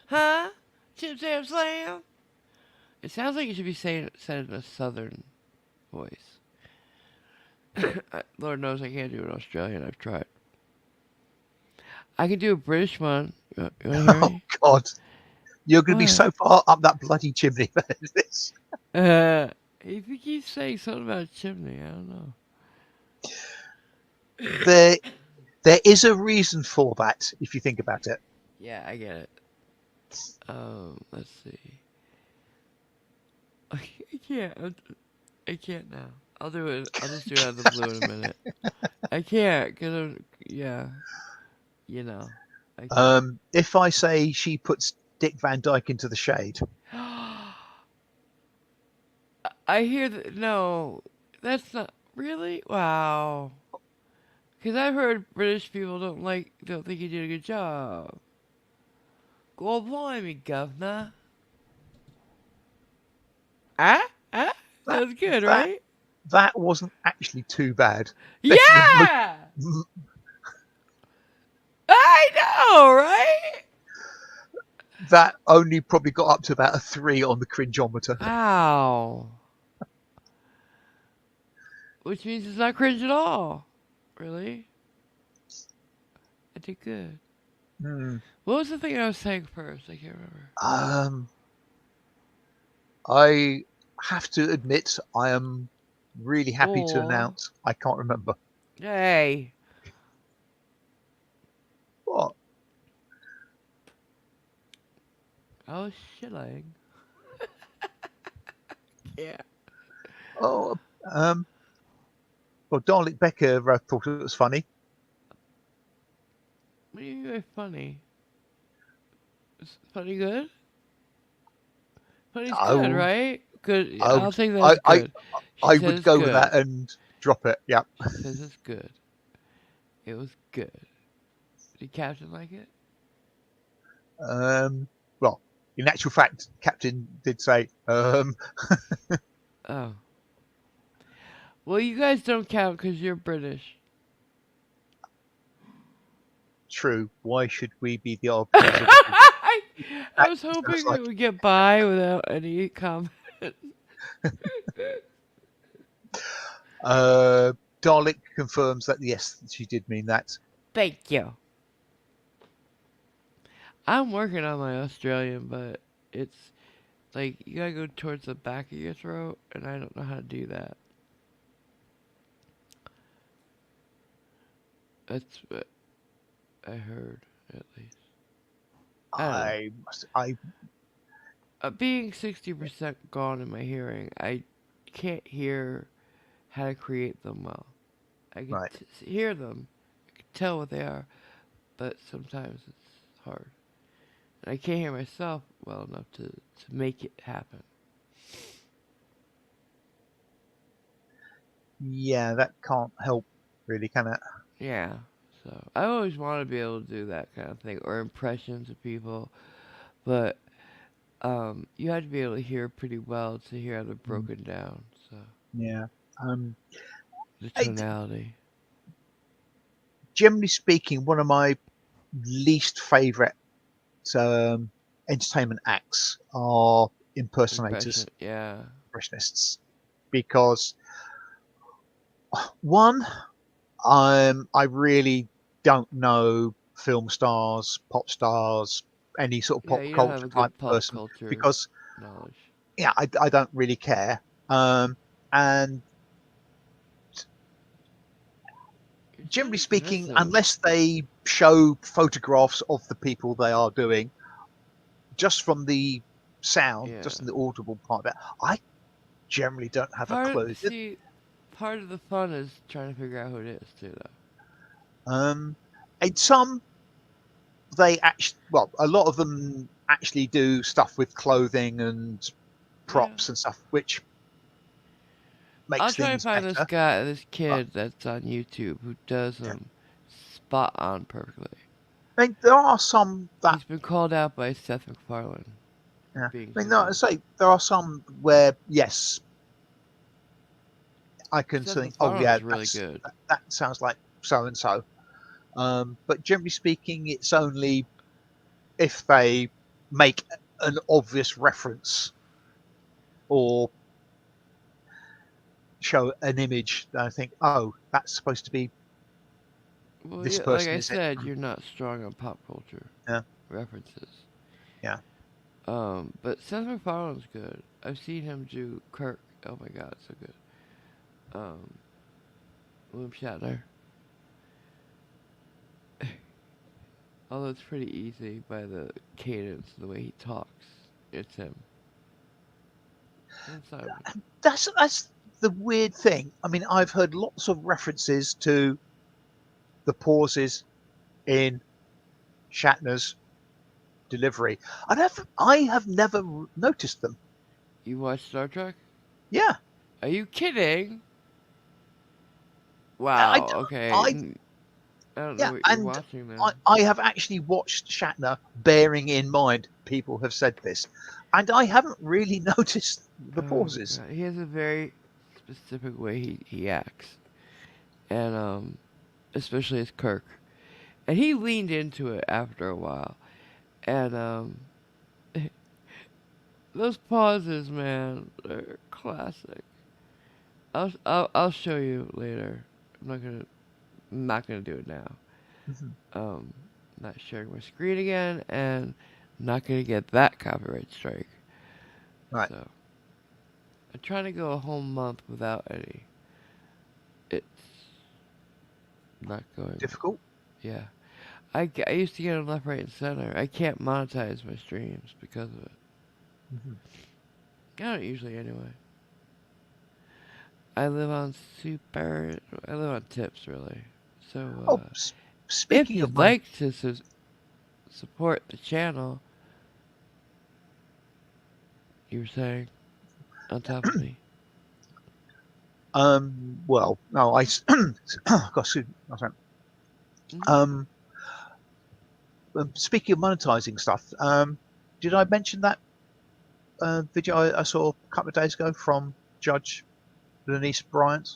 Huh? Tim Tam Slam? It sounds like you should be saying said in a southern voice. Lord knows I can't do an Australian. I've tried. I can do a British one. You want to hear
Oh
me?
God, you're going to be
What?
so far up that bloody chimney. This.
If you keep saying something about a chimney, I don't know.
there, there is a reason for that if you think about it.
Yeah, I get it. Let's see. I can't. I can't now. I'll do it. I'll just do it out of the blue in a minute. I can't, cause yeah, you know, I can't.
If I say she puts Dick Van Dyke into the shade,
I hear that. No, that's not really. Wow. Because I've heard British people don't think you did a good job. Go blimey, governor. Ah? Ah? That
That
was good,
that
right?
that wasn't actually too bad. The
Yeah! I know, right?
that only probably got up to about a 3 on the cringeometer.
Ow. Which means it's not cringe at all. Really? I did good.
Hmm.
What was the thing I was saying first? I can't remember.
Um, I have to admit, I am really happy to
Oh,
announce I can't remember
hey.
what.
I was shilling. Yeah.
Oh, um, well, Darlik Becker thought it was funny.
What do you mean by funny? Is funny good? Funny's good,
I,
right? Good.
I
I'll
would,
take that
I,
as
I,
good. She
I
says
would
it's
go with
good.
that and drop it. Yeah.
She says it's good. It was good. Did Captain like it?
Um, well, in actual fact, Captain did say,
Oh. Well, you guys don't count because you're British.
true. Why should we be the arbiters of opinion?
I was
Actually sounds
hoping it
like
would get by without any comment.
uh, Dalek confirms that yes, she did mean that.
Thank you. I'm working on my Australian, but it's like you gotta go towards the back of your throat, and I don't know how to do that. That's what I heard, at least. I don't know.
I
Being 60% gone in my hearing, I can't hear how to create them well. I can
right.
hear them, I can tell what they are, but sometimes it's hard. And I can't hear myself well enough to make it happen.
Yeah, that can't help really, can it?
Yeah. So I always want to be able to do that kind of thing or impressions of people, but you have to be able to hear pretty well to hear how they're
Mm,
broken down. So
yeah. Um,
the
it,
tonality.
generally speaking, one of my least favourite um, entertainment acts are
Impression,
impersonators,
yeah.
impressionists, because one, I really don't know film stars, pop stars, any sort of
Yeah,
pop
you don't have
culture
a
type
good pop
person
culture
because
knowledge.
yeah, I don't really care. And
You're
generally
so
speaking,
dismissive.
unless they show photographs of the people they are doing, just from the sound,
Yeah.
just in the audible part of it, I generally don't have a clue.
See, part of the fun is trying to figure out who it is too, though.
Um, and some they actually, well, a lot of them actually do stuff with clothing and
Yeah.
props and stuff, which
I'll
makes
try to
things
find
better.
this
But
kid that's on YouTube who does
yeah.
them spot on perfectly.
I mean, there are some that,
He's been called out by Seth MacFarlane for
yeah.
being
I mean,
so
no, I
good.
say there are some where yes, I can
Seth
think, oh
MacFarlane
yeah,
is really good.
that sounds like so and so. But generally speaking, it's only if they make an obvious reference or show an image that I think, oh, that's supposed to be
Well,
this
yeah, like
person,
I
is it?
said, you're not strong on pop culture
Yeah,
references.
yeah.
But Seth MacFarlane's good. I've seen him do Kirk. Oh my god, so good. Um, William Shatner. Although it's pretty easy by the cadence, the way he talks. It's him. And Simon.
That's the weird thing. I mean, I've heard lots of references to the pauses in Shatner's delivery. I have never noticed them.
You watch Star Trek?
Yeah,
Are you kidding?
I,
Wow,
I
okay. I don't know
Yeah,
what you're
and
watching
I,
then.
I have actually watched Shatner, bearing in mind people have said this, and I haven't really noticed the
Oh
pauses.
god, he has a very specific way he acts, and especially as Kirk, and he leaned into it after a while, and those pauses, man, are classic. I'll show you later. I'm not gonna do it now.
Mhm.
Um, not sharing my screen again, and not gonna get that copyright strike.
Right,
So I'm trying to go a whole month without any. It's not going.
difficult.
Yeah, I used to get them left, right, and center. I can't monetize my streams because of it.
Mhm.
I don't usually anyway. I live on super. I live on tips really. So
Oh,
if
speaking of
you'd
money,
like to support the channel, you were saying on top of me.
well, no, gosh, sorry.
Hmm.
um, speaking of monetizing stuff, did I mention that video I saw a couple of days ago from Judge Denise Bryant?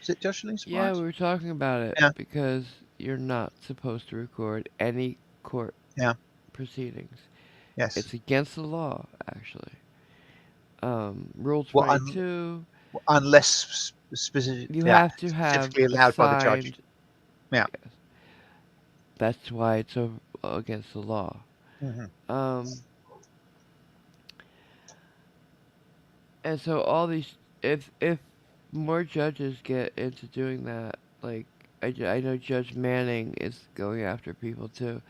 Is it Judge Denise
Yeah,
Bryant?
we were talking about it
Yeah,
because you're not supposed to record any court
yeah,
proceedings.
yes.
It's against the law, actually. Rule
Well,
22,
unless
you have to have
specifically allowed by the judge.
assigned.
Yeah.
Yes, that's why it's against the law.
Hmm.
Um, and so all these, if more judges get into doing that, like I know Judge Manning is going after people too.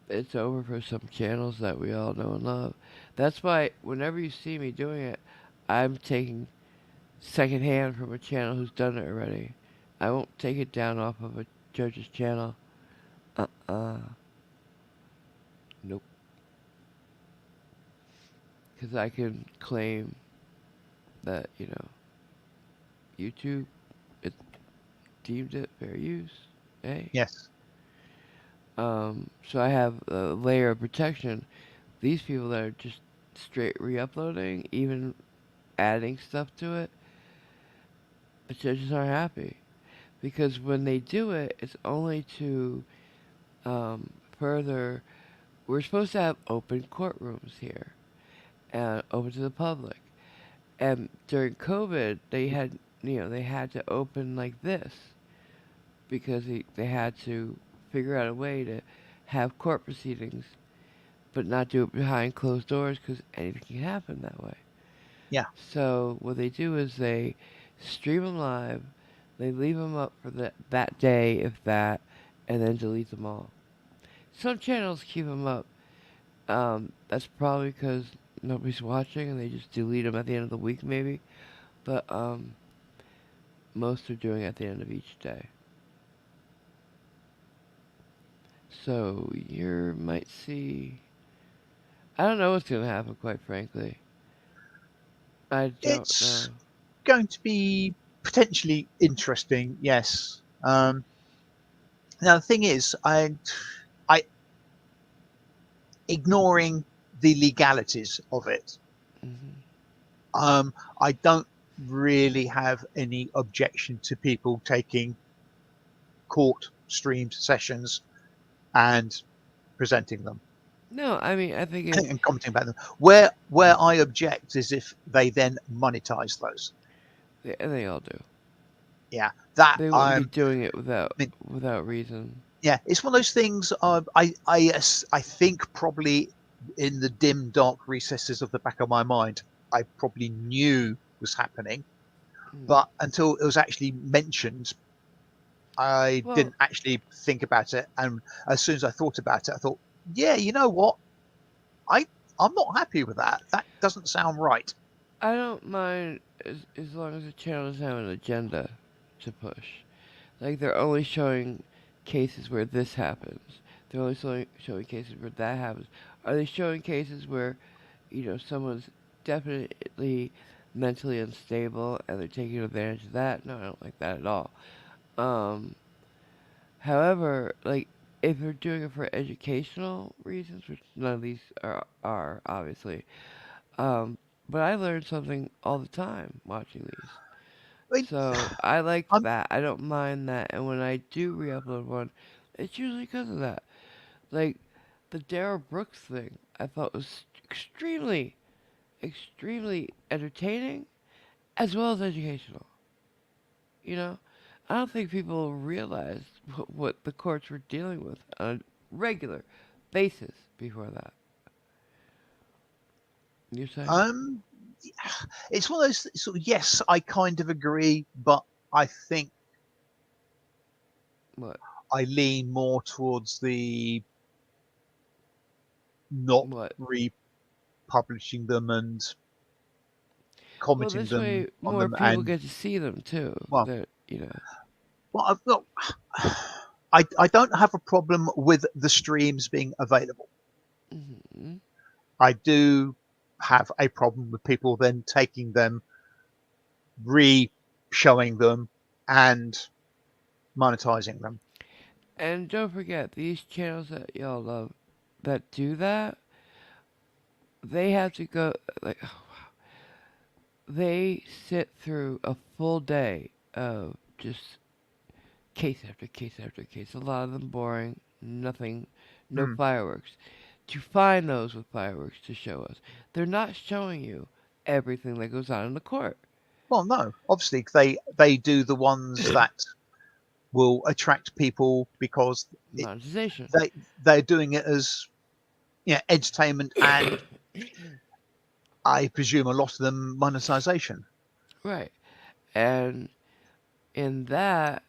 It's over for some channels that we all know and love. That's why whenever you see me doing it, I'm taking secondhand from a channel who's done it already. I won't take it down off of a judge's channel. Uh-uh. Nope. Because I can claim that, YouTube, it deemed it fair use. Hey.
Yes.
So I have a layer of protection. These people that are just straight re-uploading, even adding stuff to it, the judges aren't happy. Because when they do it, it's only to further. We're supposed to have open courtrooms here and open to the public. And during COVID, they had to open like this because they had to figure out a way to have court proceedings, but not do it behind closed doors because anything can happen that way.
Yeah.
So what they do is they stream them live, they leave them up for that day, if that, and then delete them all. Some channels keep them up. That's probably because nobody's watching and they just delete them at the end of the week, maybe. But most are doing it at the end of each day. So you might see. I don't know what's gonna happen, quite frankly. I don't know.
It's going to be potentially interesting. Yes. Now the thing is, I ignoring the legalities of it.
Hmm.
I don't really have any objection to people taking court streamed sessions and presenting them
No, I mean I think if
and commenting about them. Where I object is if they then monetize those.
they all do,
Yeah, that
they wouldn't be doing it without reason.
yeah, it's one of those things. I think probably in the dim, dark recesses of the back of my mind, I probably knew was happening,
Mm.
but until it was actually mentioned, I
Well,
didn't actually think about it. And as soon as I thought about it, I thought, yeah, you know what? I I'm not happy with that. That doesn't sound right.
I don't mind as long as the channel doesn't have an agenda to push. Like they're only showing cases where this happens. They're only showing cases where that happens. Are they showing cases where, someone's definitely mentally unstable and they're taking advantage of that? No, I don't like that at all. Um, However, like if they're doing it for educational reasons, which none of these are obviously, um, but I learn something all the time watching these.
I mean,
So I like
I'm,
that. I don't mind that. And when I do re-upload one, it's usually because of that. Like the Daryl Brooks thing, I thought was extremely, extremely entertaining as well as educational. You know, I don't think people realized what the courts were dealing with on a regular basis before that. You say
um, it's one of those sort of, yes, I kind of agree, but I think
what?
I lean more towards the not
What?
republishing them and
Well,
commenting
this
them
way
on
more
them.
people
And
get to see them too.
well,
That you know.
I've got, I don't have a problem with the streams being available.
Hmm.
I do have a problem with people then taking them, re-showing them, and monetizing them.
And don't forget these channels that y'all love that do that. They have to go like they sit through a full day of just case after case after case. A lot of them boring, nothing, no
Hmm.
fireworks. To find those with fireworks to show us, they're not showing you everything that goes on in the court.
Well, no, obviously they do the ones that will attract people because it,
Monetization,
they they're doing it as, entertainment, and I presume a lot of them monetization.
right? And in that,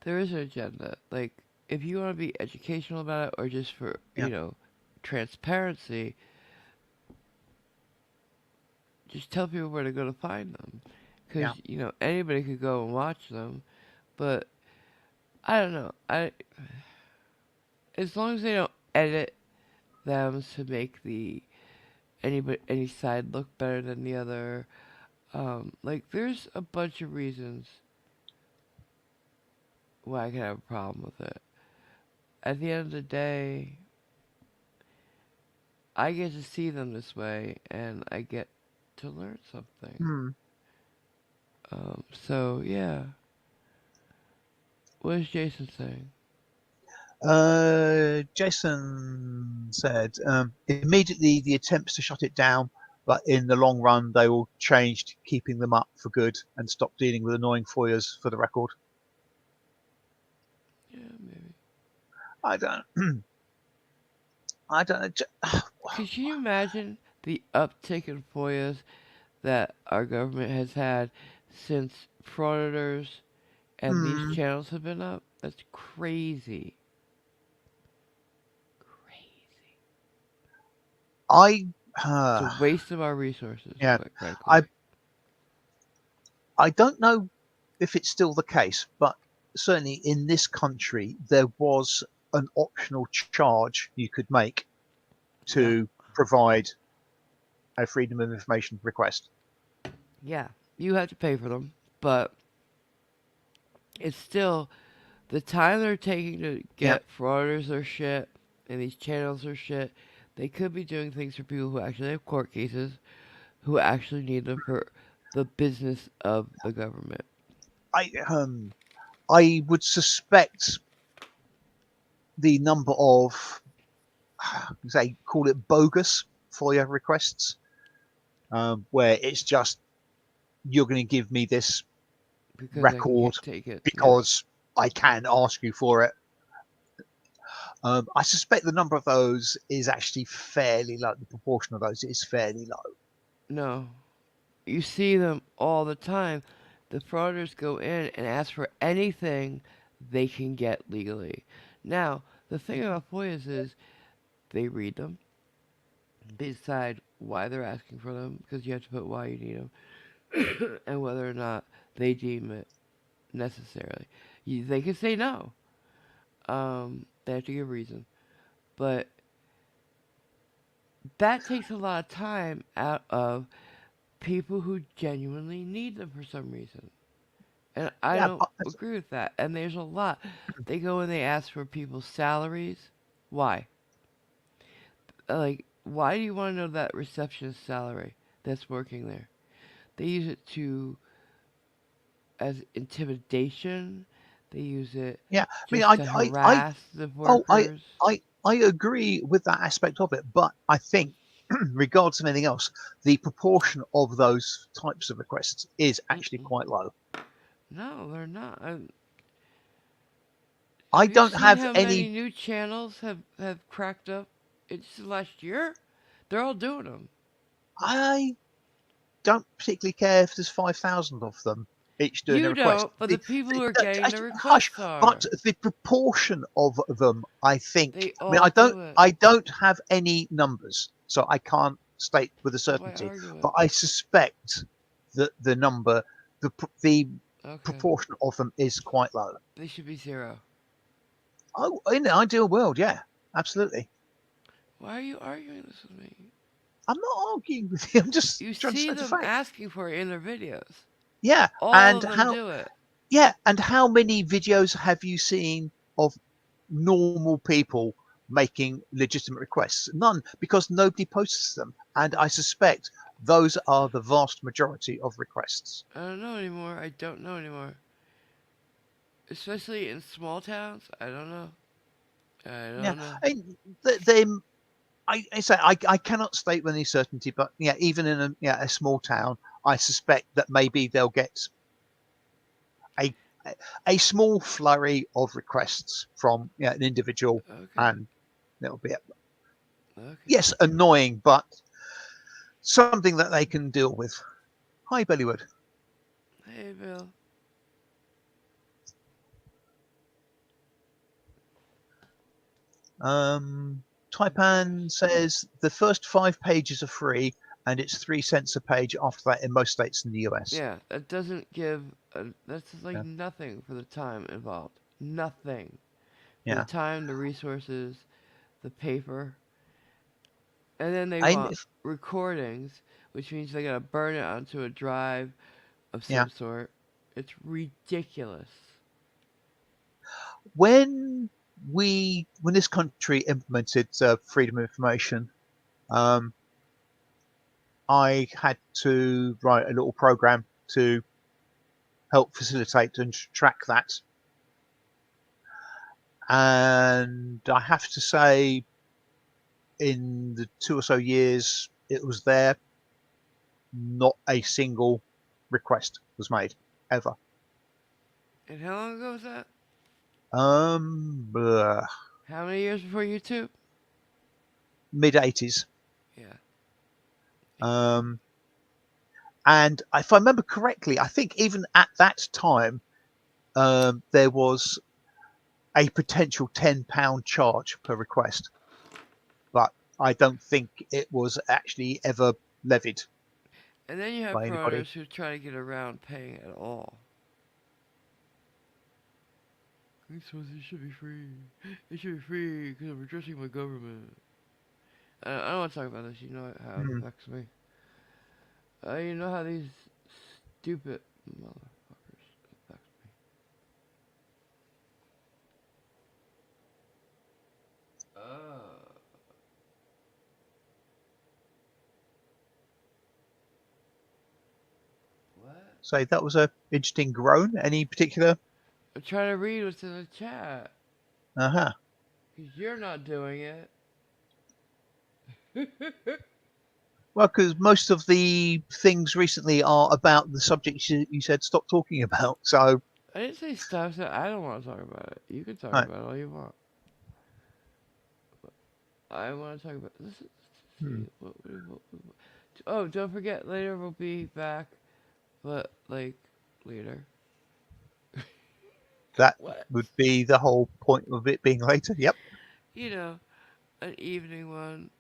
there is an agenda. Like, if you want to be educational about it or just for,
Yeah,
transparency, just tell people where to go to find them. Because,
yeah.
anybody could go and watch them. But, I don't know. As long as they don't edit them to make any side look better than the other. Like, there's a bunch of reasons why I could have a problem with it. At the end of the day, I get to see them this way, and I get to learn something.
Hmm.
So yeah, what is Jason saying?
Jason said, immediately the attempts to shut it down, but in the long run they will change to keeping them up for good and stop dealing with annoying foyers for the record.
Yeah, maybe.
I don't. I don't.
Could you imagine the uptick in FOIAs that our government has had since frauditors and these
Hmm.
channels have been up? That's crazy. Crazy.
I.
It's a
Uh,
waste of our resources,
yeah.
quite frankly.
I. I don't know if it's still the case, but certainly in this country there was an optional charge you could make
Yeah.
to provide a freedom of information request.
Yeah. You have to pay for them, but it's still the time they're taking to
Yeah.
get frauditors their shit and these channels their shit. They could be doing things for people who actually have court cases, who actually need them for the business of the government.
I would suspect the number of, say, call it bogus FOIA requests, where it's just you're going to give me this
Because I can
record
get take it. Yeah.
because I can ask you for it. I suspect the number of those is actually fairly low. The proportion of those is fairly low.
No. You see them all the time. The frauditors go in and ask for anything they can get legally. Now, the thing about FOIAs is they read them, they decide why they're asking for them, because you have to put why you need them, and whether or not they deem it necessarily. They can say no. They have to give a reason. But that takes a lot of time out of people who genuinely need them for some reason. And I
Yeah,
don't
but
agree with that. And there's a lot. They go and they ask for people's salaries. Why? Like, why do you want to know that receptionist salary that's working there? They use it to as intimidation. They use it
yeah, I mean,
just to harass the
oh,
workers.
I agree with that aspect of it, but I think, regardless of anything else, the proportion of those types of requests is actually
Mm-mm.
quite low.
No, they're not.
I
Have you
don't
seen
have
how many
any.
new channels have cracked up in just the last year? They're all doing them.
I don't particularly care if there's 5,000 of them each doing a
You
request.
don't, but the people who are getting
I-
the
Hush,
requests
but
are.
the proportion of them, I think.
They
I mean,
all do it.
I don't have any numbers, so I can't state with a
So why
certainty.
argue
But
it?
I suspect that the number, the
Okay.
proportion of them is quite low.
They should be zero.
Oh, in the ideal world, yeah, absolutely.
Why are you arguing this with me?
I'm not arguing with you. I'm just
You
trying to
see
state a
them
fact.
asking for it in their videos.
Yeah,
All
and
of them
how
do it.
Yeah, and how many videos have you seen of normal people making legitimate requests? None, because nobody posts them. And I suspect those are the vast majority of requests.
I don't know anymore. I don't know anymore. Especially in small towns. I don't know. I
Yeah,
don't know.
and I say I cannot state with any certainty, but yeah, even in a small town, I suspect that maybe they'll get a a small flurry of requests from an individual,
Okay.
and it'll be
Okay.
yes, annoying, but something that they can deal with. Hi, Bellywood.
Hey, Bill.
Um,
Of course.
Taipan says the first 5 pages are free, and it's 3 cents a page after that in most states in the US.
Yeah, that doesn't give. That's like
Yeah,
nothing for the time involved. Nothing for the
yeah.
time, the resources, the paper, and then they
I,
want recordings, which means they gotta burn it onto a drive of
yeah.
some sort. It's ridiculous.
When when this country implemented freedom of information, um, I had to write a little program to help facilitate and track that. And I have to say, in the 2 or so years it was there, not a single request was made ever.
And how long ago was that?
Blah,
How many years before YouTube?
mid 80s.
Yeah.
Um, and if I remember correctly, I think even at that time there was a potential £10 charge per request, but I don't think it was actually ever levied
And then you have
by anybody.
programmers who try to get around paying at all. These supposed it should be free. It should be free because I'm addressing my government. I don't want to talk about this. You know how it
Hmm.
affects me. You know how these stupid motherfuckers affect me. Oh. What?
So that was a interesting groan. Any particular?
I'm trying to read what's in the chat.
Uh-huh.
Because you're not doing it.
Well, because most of the things recently are about the subjects you said stop talking about. So,
I didn't say stop. I don't want to talk about it. You can talk
right.
about it all you want. I want to talk about this.
Hmm.
See, oh, don't forget, later we'll be back, but like later.
That
What?
would be the whole point of it being later. Yep.
You know, an evening one.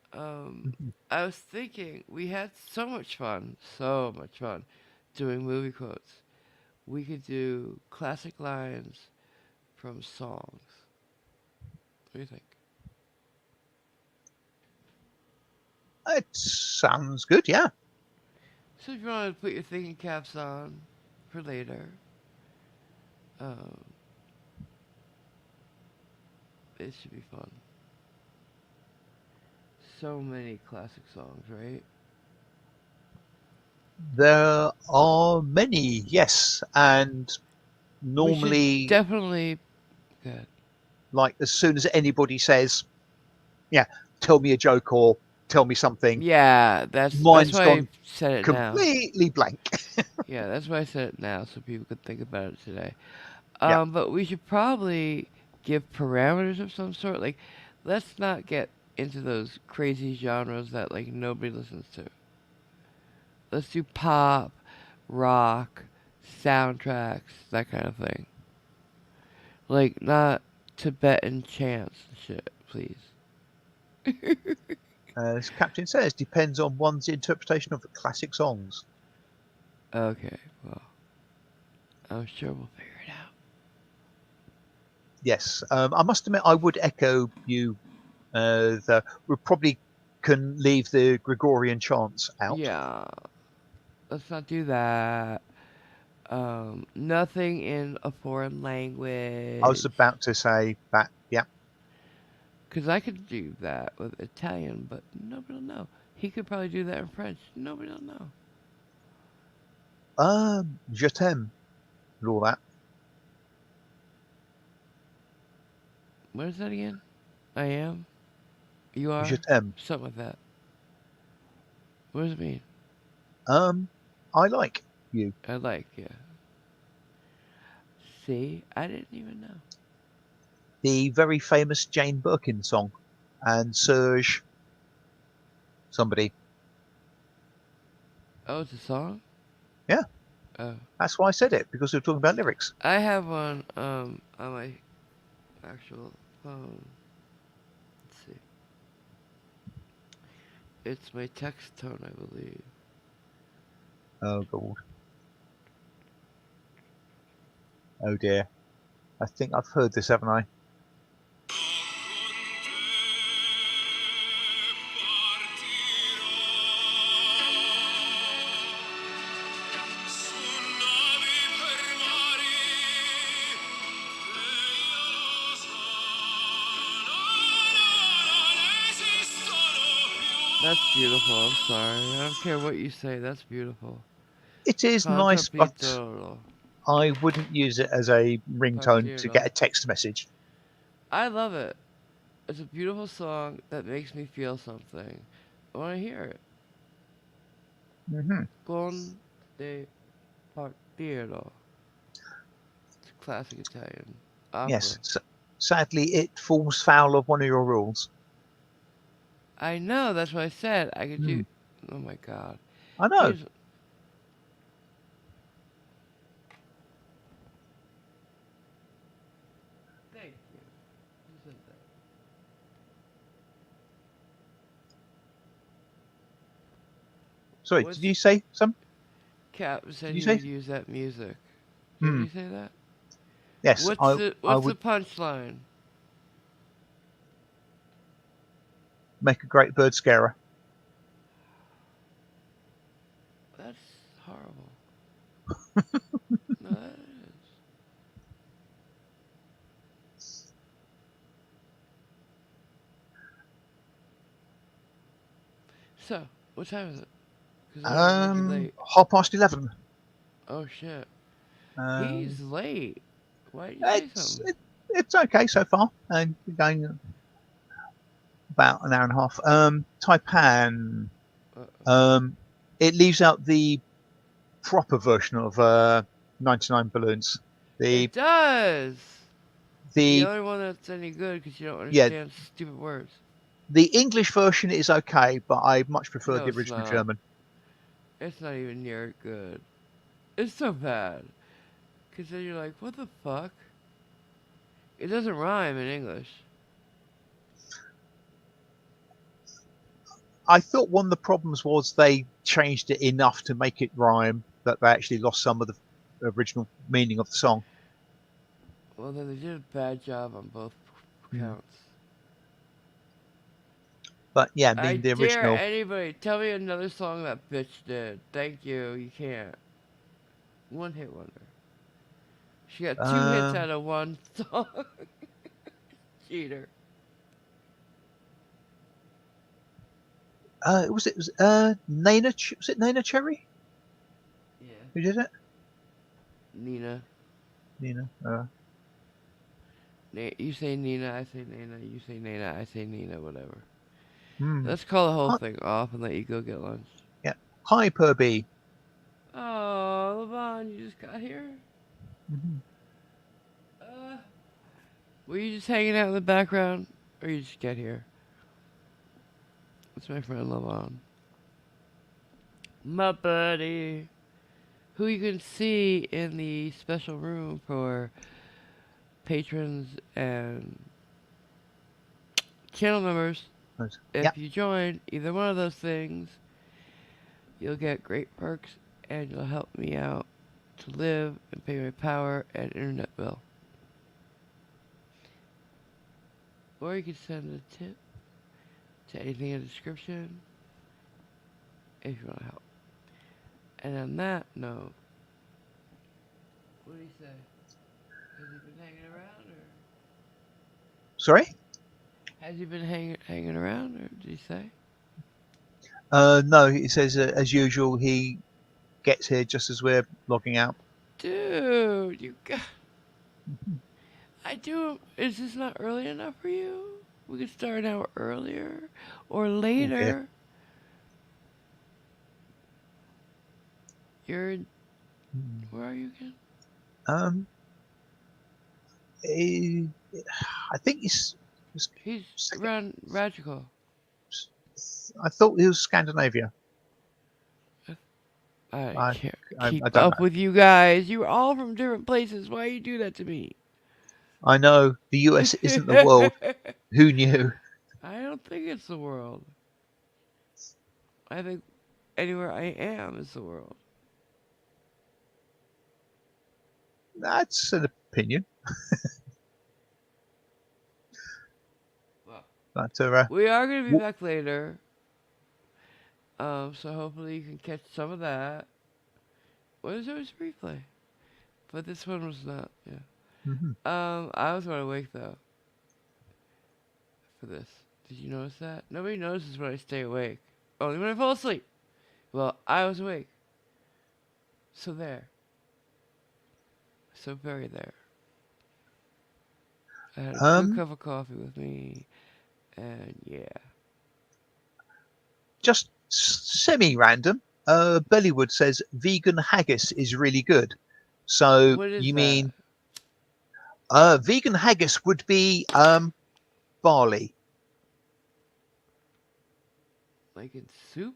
Mhm.
I was thinking we had so much fun doing movie quotes. We could do classic lines from songs. What do you think?
It sounds good. Yeah.
So if you want to put your thinking caps on for later, Um, it should be fun. So many classic songs, right?
There are many, yes, and
We should
normally,
definitely. Good.
like as soon as anybody says, "Yeah, tell me a joke or tell me something,"
Yeah, that's
mine's
why I
gone
said it now.
completely blank.
Yeah, that's why I said it now, so people could think about it today.
Yeah,
But we should probably give parameters of some sort. Like, let's not get into those crazy genres that like nobody listens to. Let's do pop, rock, soundtracks, that kind of thing. Like, not Tibetan chants and shit, please.
as Captain says, depends on one's interpretation of the classic songs.
Okay, well, I'm sure we'll figure it out.
Yes, I must admit, I would echo you. We probably can leave the Gregorian chants out.
Yeah, let's not do that. Nothing in a foreign
I was
language.
about to say that. Yeah.
Because I could do that with Italian, but nobody will know. He could probably do that in French. Nobody will know.
Je t'aime and all that.
What is that again? I am? You
Je
are?
t'aime.
Something like that. What does it mean?
Um, I like you.
I like, yeah. See? I didn't even know.
The very famous Jane Birkin song, and Serge somebody.
Oh, it's a song?
Yeah,
Oh.
that's why I said it because we were talking about lyrics.
I have one on my actual phone. Let's see. It's my text tone, I believe.
Oh god. Oh dear. I think I've heard this, haven't I?
That's beautiful. I'm sorry. I don't care what you say. That's beautiful.
It is nice, but
Contapido.
I wouldn't use it as a ringtone to get
Partito.
a text message.
I love it. It's a beautiful song that makes me feel something. I want to hear it.
Hmm.
Con de partiro. It's a classic Italian opera.
Yes. Sadly, it falls foul of one of your rules.
I know. That's what I said. I could do.
Hmm.
Oh my god.
I know.
Here's. Thank you. Who said that?
Sorry, did
What's
you say some?
Cap
Did
said
you
he
say?
would use that music? Didn't
Hmm.
he say that?
Yes,
What's
I
the
would
punchline?
make a great bird scarer.
That's horrible. No, that is. So, what time is it? Because I don't want to make you late.
11:30.
Oh shit.
Um,
He's late. Why did you say
it's
something?
it, it's okay so far. And going about an hour and a half. Taipan.
Uh-oh.
Um, it leaves out the proper version of 99 balloons. The
It does. The
the
only one that's any good because you don't
yeah,
understand stupid words.
the English version is okay, but I much prefer
No,
the
it's
original
not.
German.
It's not even near good. It's so bad. Because then you're like, what the fuck? It doesn't rhyme in English.
I thought one of the problems was they changed it enough to make it rhyme that they actually lost some of the original meaning of the song.
Well, then they did a bad job on both
Hmm.
counts.
But yeah, I
I
mean the
dare
original.
anybody tell me another song that bitch did. Thank you. You can't. One hit wonder. She got two hits
Um,
out of one song. Cheater.
it was Nana. Was it Nana Cherry
Yeah.
who did it?
Nina.
Nina.
You say Nina, I say Nana. You say Nana, I say Nina. Whatever.
Hmm.
Let's call the whole
Hi,
thing off and let you go get lunch.
yeah. Hi, Perby.
Oh, Levon, you just got here?
Hmm.
Uh, were you just hanging out in the background? Or you just get here? It's my friend Levon. My buddy. Who you can see in the special room for patrons and channel members.
Yeah.
If you join either one of those things, you'll get great perks and you'll help me out to live and pay my power and internet bill. Or you can send a tip to anything in the description if you want to help. And on that note, what do you say? Has he been hanging around, or
Sorry.
has he been hanging around, or did he say?
No, it says as usual he gets here just as we're logging out.
Dude, you got.
Mhm.
I do. Is this not early enough for you? We could start an hour earlier or
Oh dear.
later. You're.
Hmm.
Where are you again?
Um, eh, I think it's
He's
second.
around Radical.
I thought it was Scandinavia.
I
I
can't
I
keep
don't
up
know.
with you guys. You're all from different places. Why you do that to me?
I know the US isn't the world. Who knew?
I don't think it's the world. I think anywhere I am is the world.
That's an opinion.
Well,
But
we are going to be
w-
back later. So hopefully you can catch some of that. Well, there's always replay. But this one was not, yeah.
mhm.
I was wide awake though for this. Did you notice that? Nobody notices when I stay awake. Only when I fall asleep. Well, I was awake. So there. So very there. I had a good
um,
cup of coffee with me, and yeah.
just semi-random. Bellywood says vegan haggis is really good. So
What is
you
that?
mean vegan haggis would be barley?
Like in soup?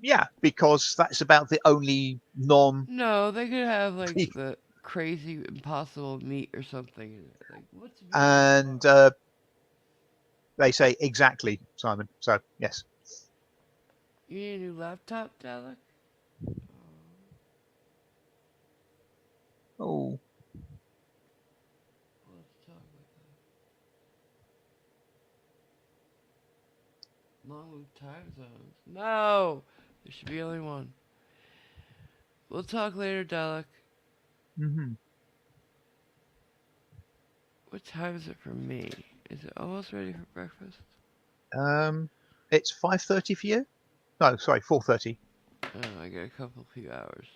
Yeah, because that's about the only non-vegan.
No, they could have like the crazy impossible meat or something in it. Like, what's vegan with
And
barley?
they say exactly, Simon. So yes.
You need a new laptop, Dalek?
Oh,
Let's talk about that. Long time zones. No! There should be only one. We'll talk later, Dalek.
hmm.
What time is it for me? Is it almost ready for breakfast?
It's 5:30 for you. No, sorry, 4:30.
Oh, I got a couple few hours.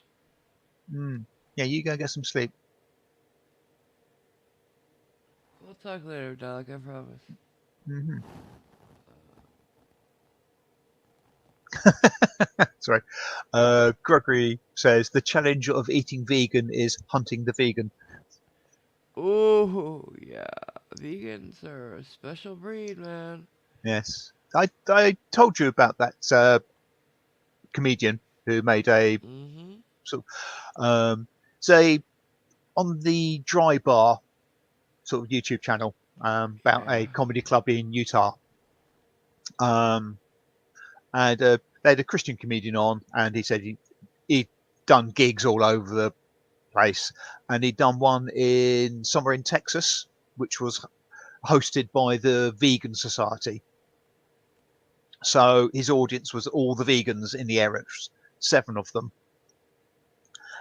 Mm. Yeah, you go get some sleep.
We'll talk later, Dalek, I promise.
Hmm. Sorry. Gregory says the challenge of eating vegan is hunting the vegan.
Oh, yeah. Vegans are a special breed, man.
Yes, I told you about that comedian who made a
Mm-hmm.
sort of say on the Dry Bar sort of YouTube channel about
Yeah.
a comedy club in Utah. Um, and they had a Christian comedian on, and he said he'd done gigs all over the place, and he'd done one in somewhere in Texas, which was hosted by the Vegan Society. So his audience was all the vegans in the area, 7 of them,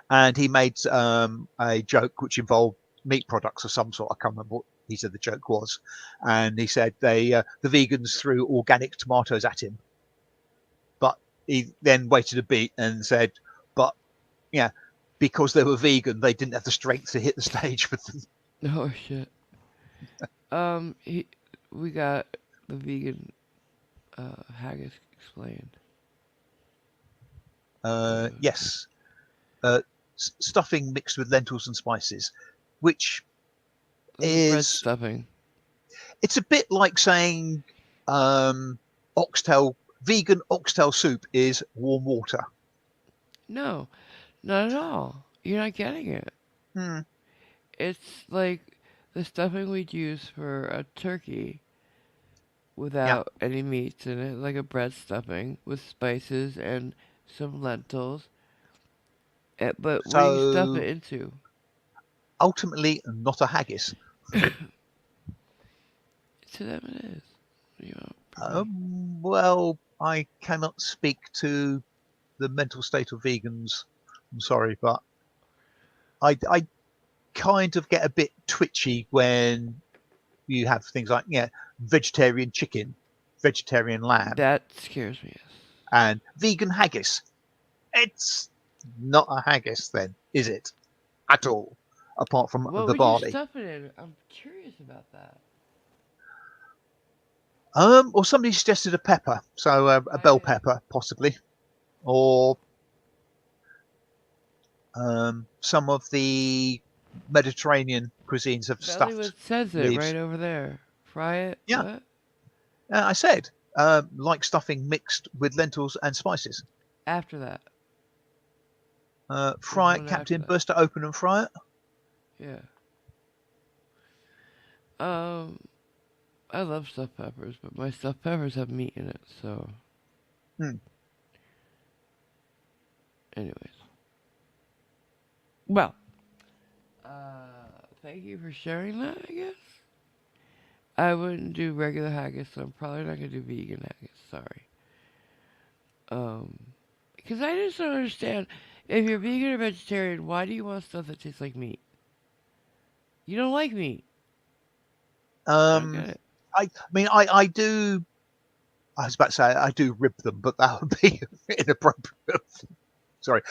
and he made a joke which involved meat products of some sort. I can't remember what he said the joke was, and he said the vegans threw organic tomatoes at him, but he then waited a bit and said, "But yeah, because they were vegan, they didn't have the strength to hit the stage with them."
Oh shit. He, we got the vegan haggis explained.
Yes, uh, stuffing mixed with lentils and spices, which
Like a bread
is
stuffing.
it's a bit like saying oxtail vegan oxtail soup is warm water.
No, not at all. You're not getting it.
Hmm.
It's like the stuffing we'd use for a turkey
Yeah.
without any meats in it, like a bread stuffing with spices and some lentils. But what do you stuff it
So
into?
ultimately, not a haggis.
To them it is. You know, for me.
Well, I cannot speak to the mental state of vegans. I'm sorry, but I kind of get a bit twitchy when you have things like vegetarian chicken, vegetarian lamb,
That scares me. Yes.
and vegan haggis. It's not a haggis, then, is it? At all, apart from
What
the
would you
barley.
stuff it in? I'm curious about that.
Or somebody suggested a pepper, so a bell
I
pepper, possibly, or some of the Mediterranean cuisines have stuffed
Bellywood says it
leaves.
right over there. Fry it.
Yeah,
What?
I said like stuffing mixed with lentils and spices.
After that. There's
Fry it,
one after
Captain.
that.
Burst it open and fry it.
Yeah. Um, I love stuffed peppers, but my stuffed peppers have meat in it. So,
Hmm.
anyways. Well, thank you for sharing that. I guess I wouldn't do regular haggis, so I'm probably not gonna do vegan haggis. Sorry. Um, because I just don't understand. If you're vegan or vegetarian, why do you want stuff that tastes like meat? You don't like meat. I don't
Um,
get it.
I do. I was about to say I do rib them, but that would be inappropriate. Sorry.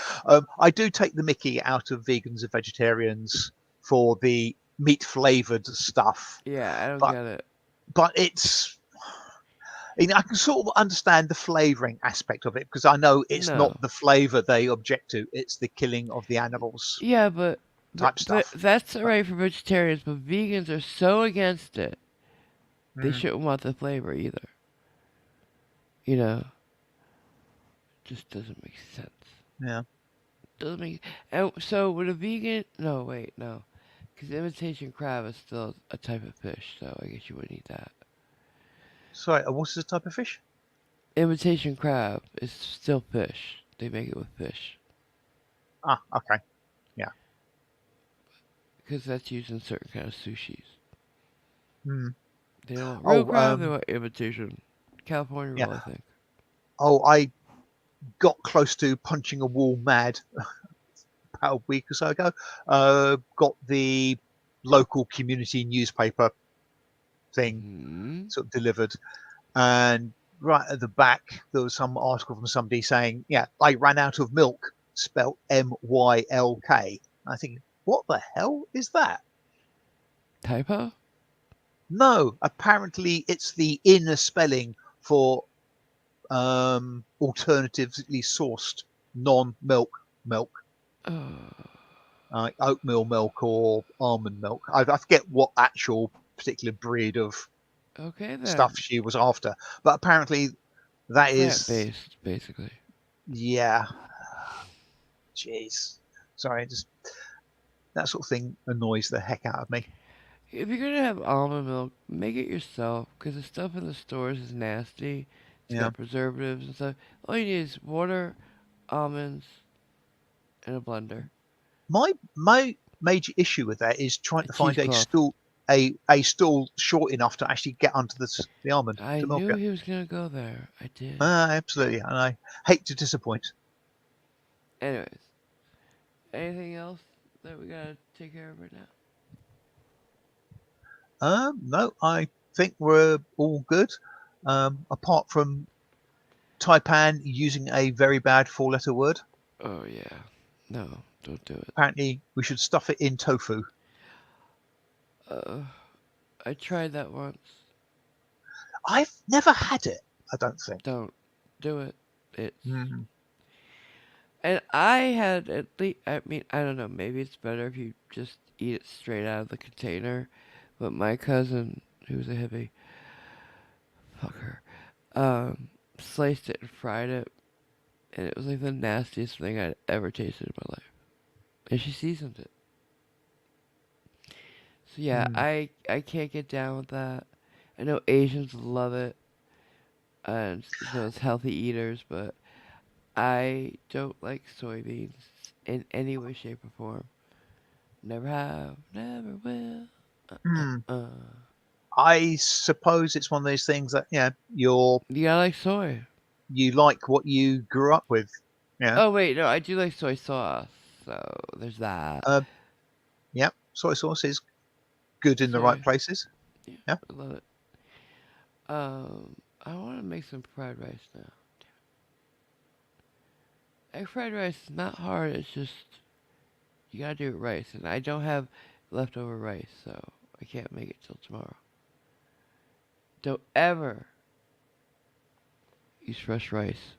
I do take the mickey out of vegans and vegetarians for the meat flavored stuff,
Yeah, I don't
but
get it.
it's I can sort of understand the flavoring aspect of it because I know it's not
No.
the flavor they object to; it's the killing of the animals
Yeah, but
type
but
stuff.
that's
But,
alright for vegetarians, but vegans are so against it. They
mm,
shouldn't want the flavor either. You know, just doesn't make sense.
yeah.
Doesn't make. And so would a vegan? No, wait, no, because imitation crab is still a type of fish, so I guess you wouldn't eat that.
Sorry, what's the type of fish?
Imitation crab is still fish. They make it with fish
Ah, okay, yeah.
because that's used in certain kind of sushis.
Mm.
They don't want real
Oh,
crab. They want imitation. California
yeah.
roll, I think.
Oh, I got close to punching a wall mad about a week or so ago. Got the local community newspaper thing
Hmm.
sort of delivered, and right at the back there was some article from somebody saying, "Yeah, I ran out of milk," spelt Mylk. I think, what the hell is that?
Typo?
No, apparently it's the inner spelling for alternatively sourced non-milk milk,
Oh,
like oatmeal milk or almond milk. I forget what actual particular breed of
okay
stuff
then.
she was after, but apparently that
Plant
is,
based, basically.
yeah. Jeez, sorry, just that sort of thing annoys the heck out of me.
If you're gonna have almond milk, make it yourself, because the stuff in the stores is nasty. It's
Yeah,
got preservatives and stuff. All you need is water, almonds, and a blender.
my major issue with that is trying
A
to find a
cheesecloth.
stool a stool short enough to actually get onto the almond
I
to milk
knew
it.
he was gonna go there. I did.
Absolutely, and I hate to disappoint.
Anyways, Anything else that we gotta take care of right now?
No, I think we're all good. Apart from Taipan using a very bad four-letter word.
Oh yeah. No, don't do it.
Apparently, we should stuff it in tofu.
Uh, I tried that once.
I've never had it. I don't think.
Don't do it. It's
Mm.
and I had at least. I mean, I don't know. Maybe it's better if you just eat it straight out of the container. But my cousin, who's a hippie, fuck her, sliced it and fried it, and it was like the nastiest thing I'd ever tasted in my life. And she seasoned it. So yeah,
Mm.
I can't get down with that. I know Asians love it, and so it's healthy eaters, but I don't like soybeans in any way, shape, or form. Never have, never will.
Mm.
Uh.
I suppose it's one of those things that
You gotta like soy.
you like what you grew up with. Yeah.
Oh wait, no, I do like soy sauce. So there's that.
Uh, yeah. Soy sauce is good in the right
Soy,
places.
yeah,
Yeah.
I love it. I want to make some fried rice now. Egg fried rice is not hard. It's just you gotta do it right, and I don't have leftover rice, so I can't make it till tomorrow. Don't ever use fresh rice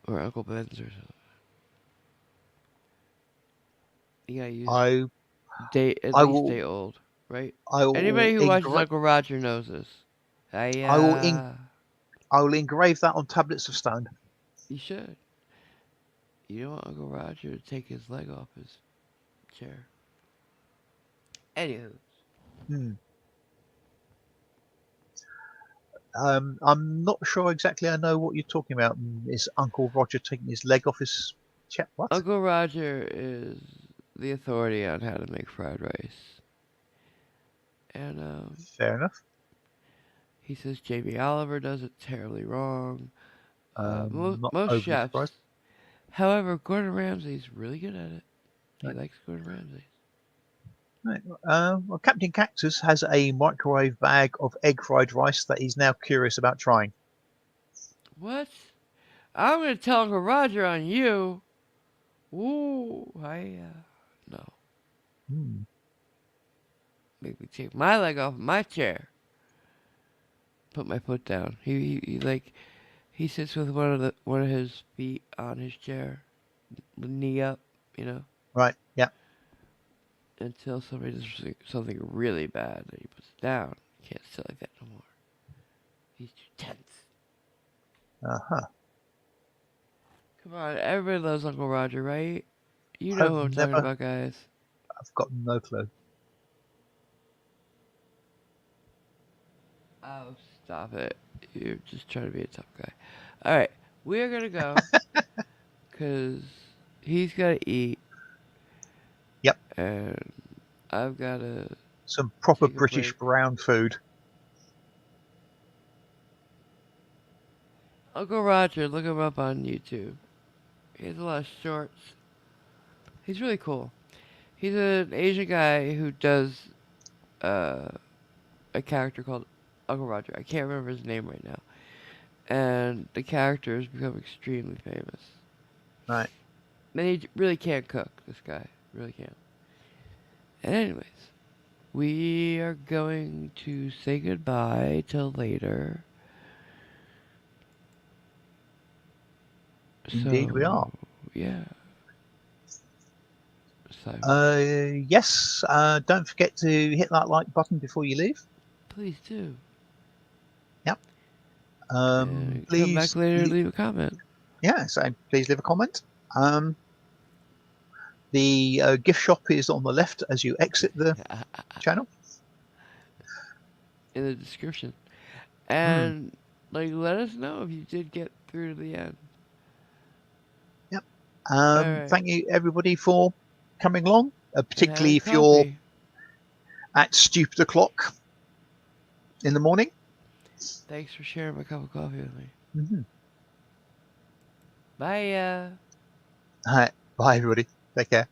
or Uncle Ben's or something. You gotta use
I
day at
I
least
will
day old, right?
I will
Anybody who watches
engrave
Uncle Roger knows this.
I will in I will engrave that on tablets of stone.
You should. You don't want Uncle Roger to take his leg off his chair. Anywho,
Hmm. I'm not sure exactly. I know what you're talking about. Is Uncle Roger taking his leg off his chest? What?
Uncle Roger is the authority on how to make fried rice, and
Fair enough.
he says Jamie Oliver does it terribly wrong.
Not
Most
overly
chefs,
surprised.
however, Gordon Ramsay's really good at it. He
Right.
likes Gordon Ramsay.
Right. Well, Captain Cactus has a microwave bag of egg fried rice that he's now curious about trying.
What? I'm gonna tell Uncle Roger on you. Ooh, no.
Hmm.
Make me take my leg off my chair. Put my foot down. He like he sits with one of his feet on his chair, knee up, you know,
Right. Yeah.
until somebody does something really bad that he puts it down. He can't sit like that no more. He's too tense.
Uh-huh.
Come on, everybody loves Uncle Roger, right? You know
I've
who I'm talking
never.
about, guys.
I've got no clue.
Oh, stop it. You're just trying to be a tough guy. All right, we're gonna go because he's gotta eat,
Yep.
and I've gotta
Some proper
take a
British
break.
brown food.
Uncle Roger, look him up on YouTube. He has a lot of shorts. He's really cool. He's an Asian guy who does uh, a character called Uncle Roger. I can't remember his name right now. And the character has become extremely famous.
Right.
And he really can't cook, this guy. Really can't. And anyways, we are going to say goodbye till later.
Indeed, we
So,
are.
yeah. So,
Yes. Don't forget to hit that like button before you leave.
please do.
Yep.
And come back
Please.
later and leave a comment.
Yeah. So please leave a comment. The gift shop is on the left as you exit the channel.
In the description.
Hmm.
And, like, let us know if you did get through to the end.
Yep.
Alright.
Thank you everybody for coming along,
And
particularly
having
if you're
coffee.
at stupid o'clock in the morning.
Thanks for sharing my cup of coffee with me.
Hmm.
Bye.
All right. Bye, everybody. Take care.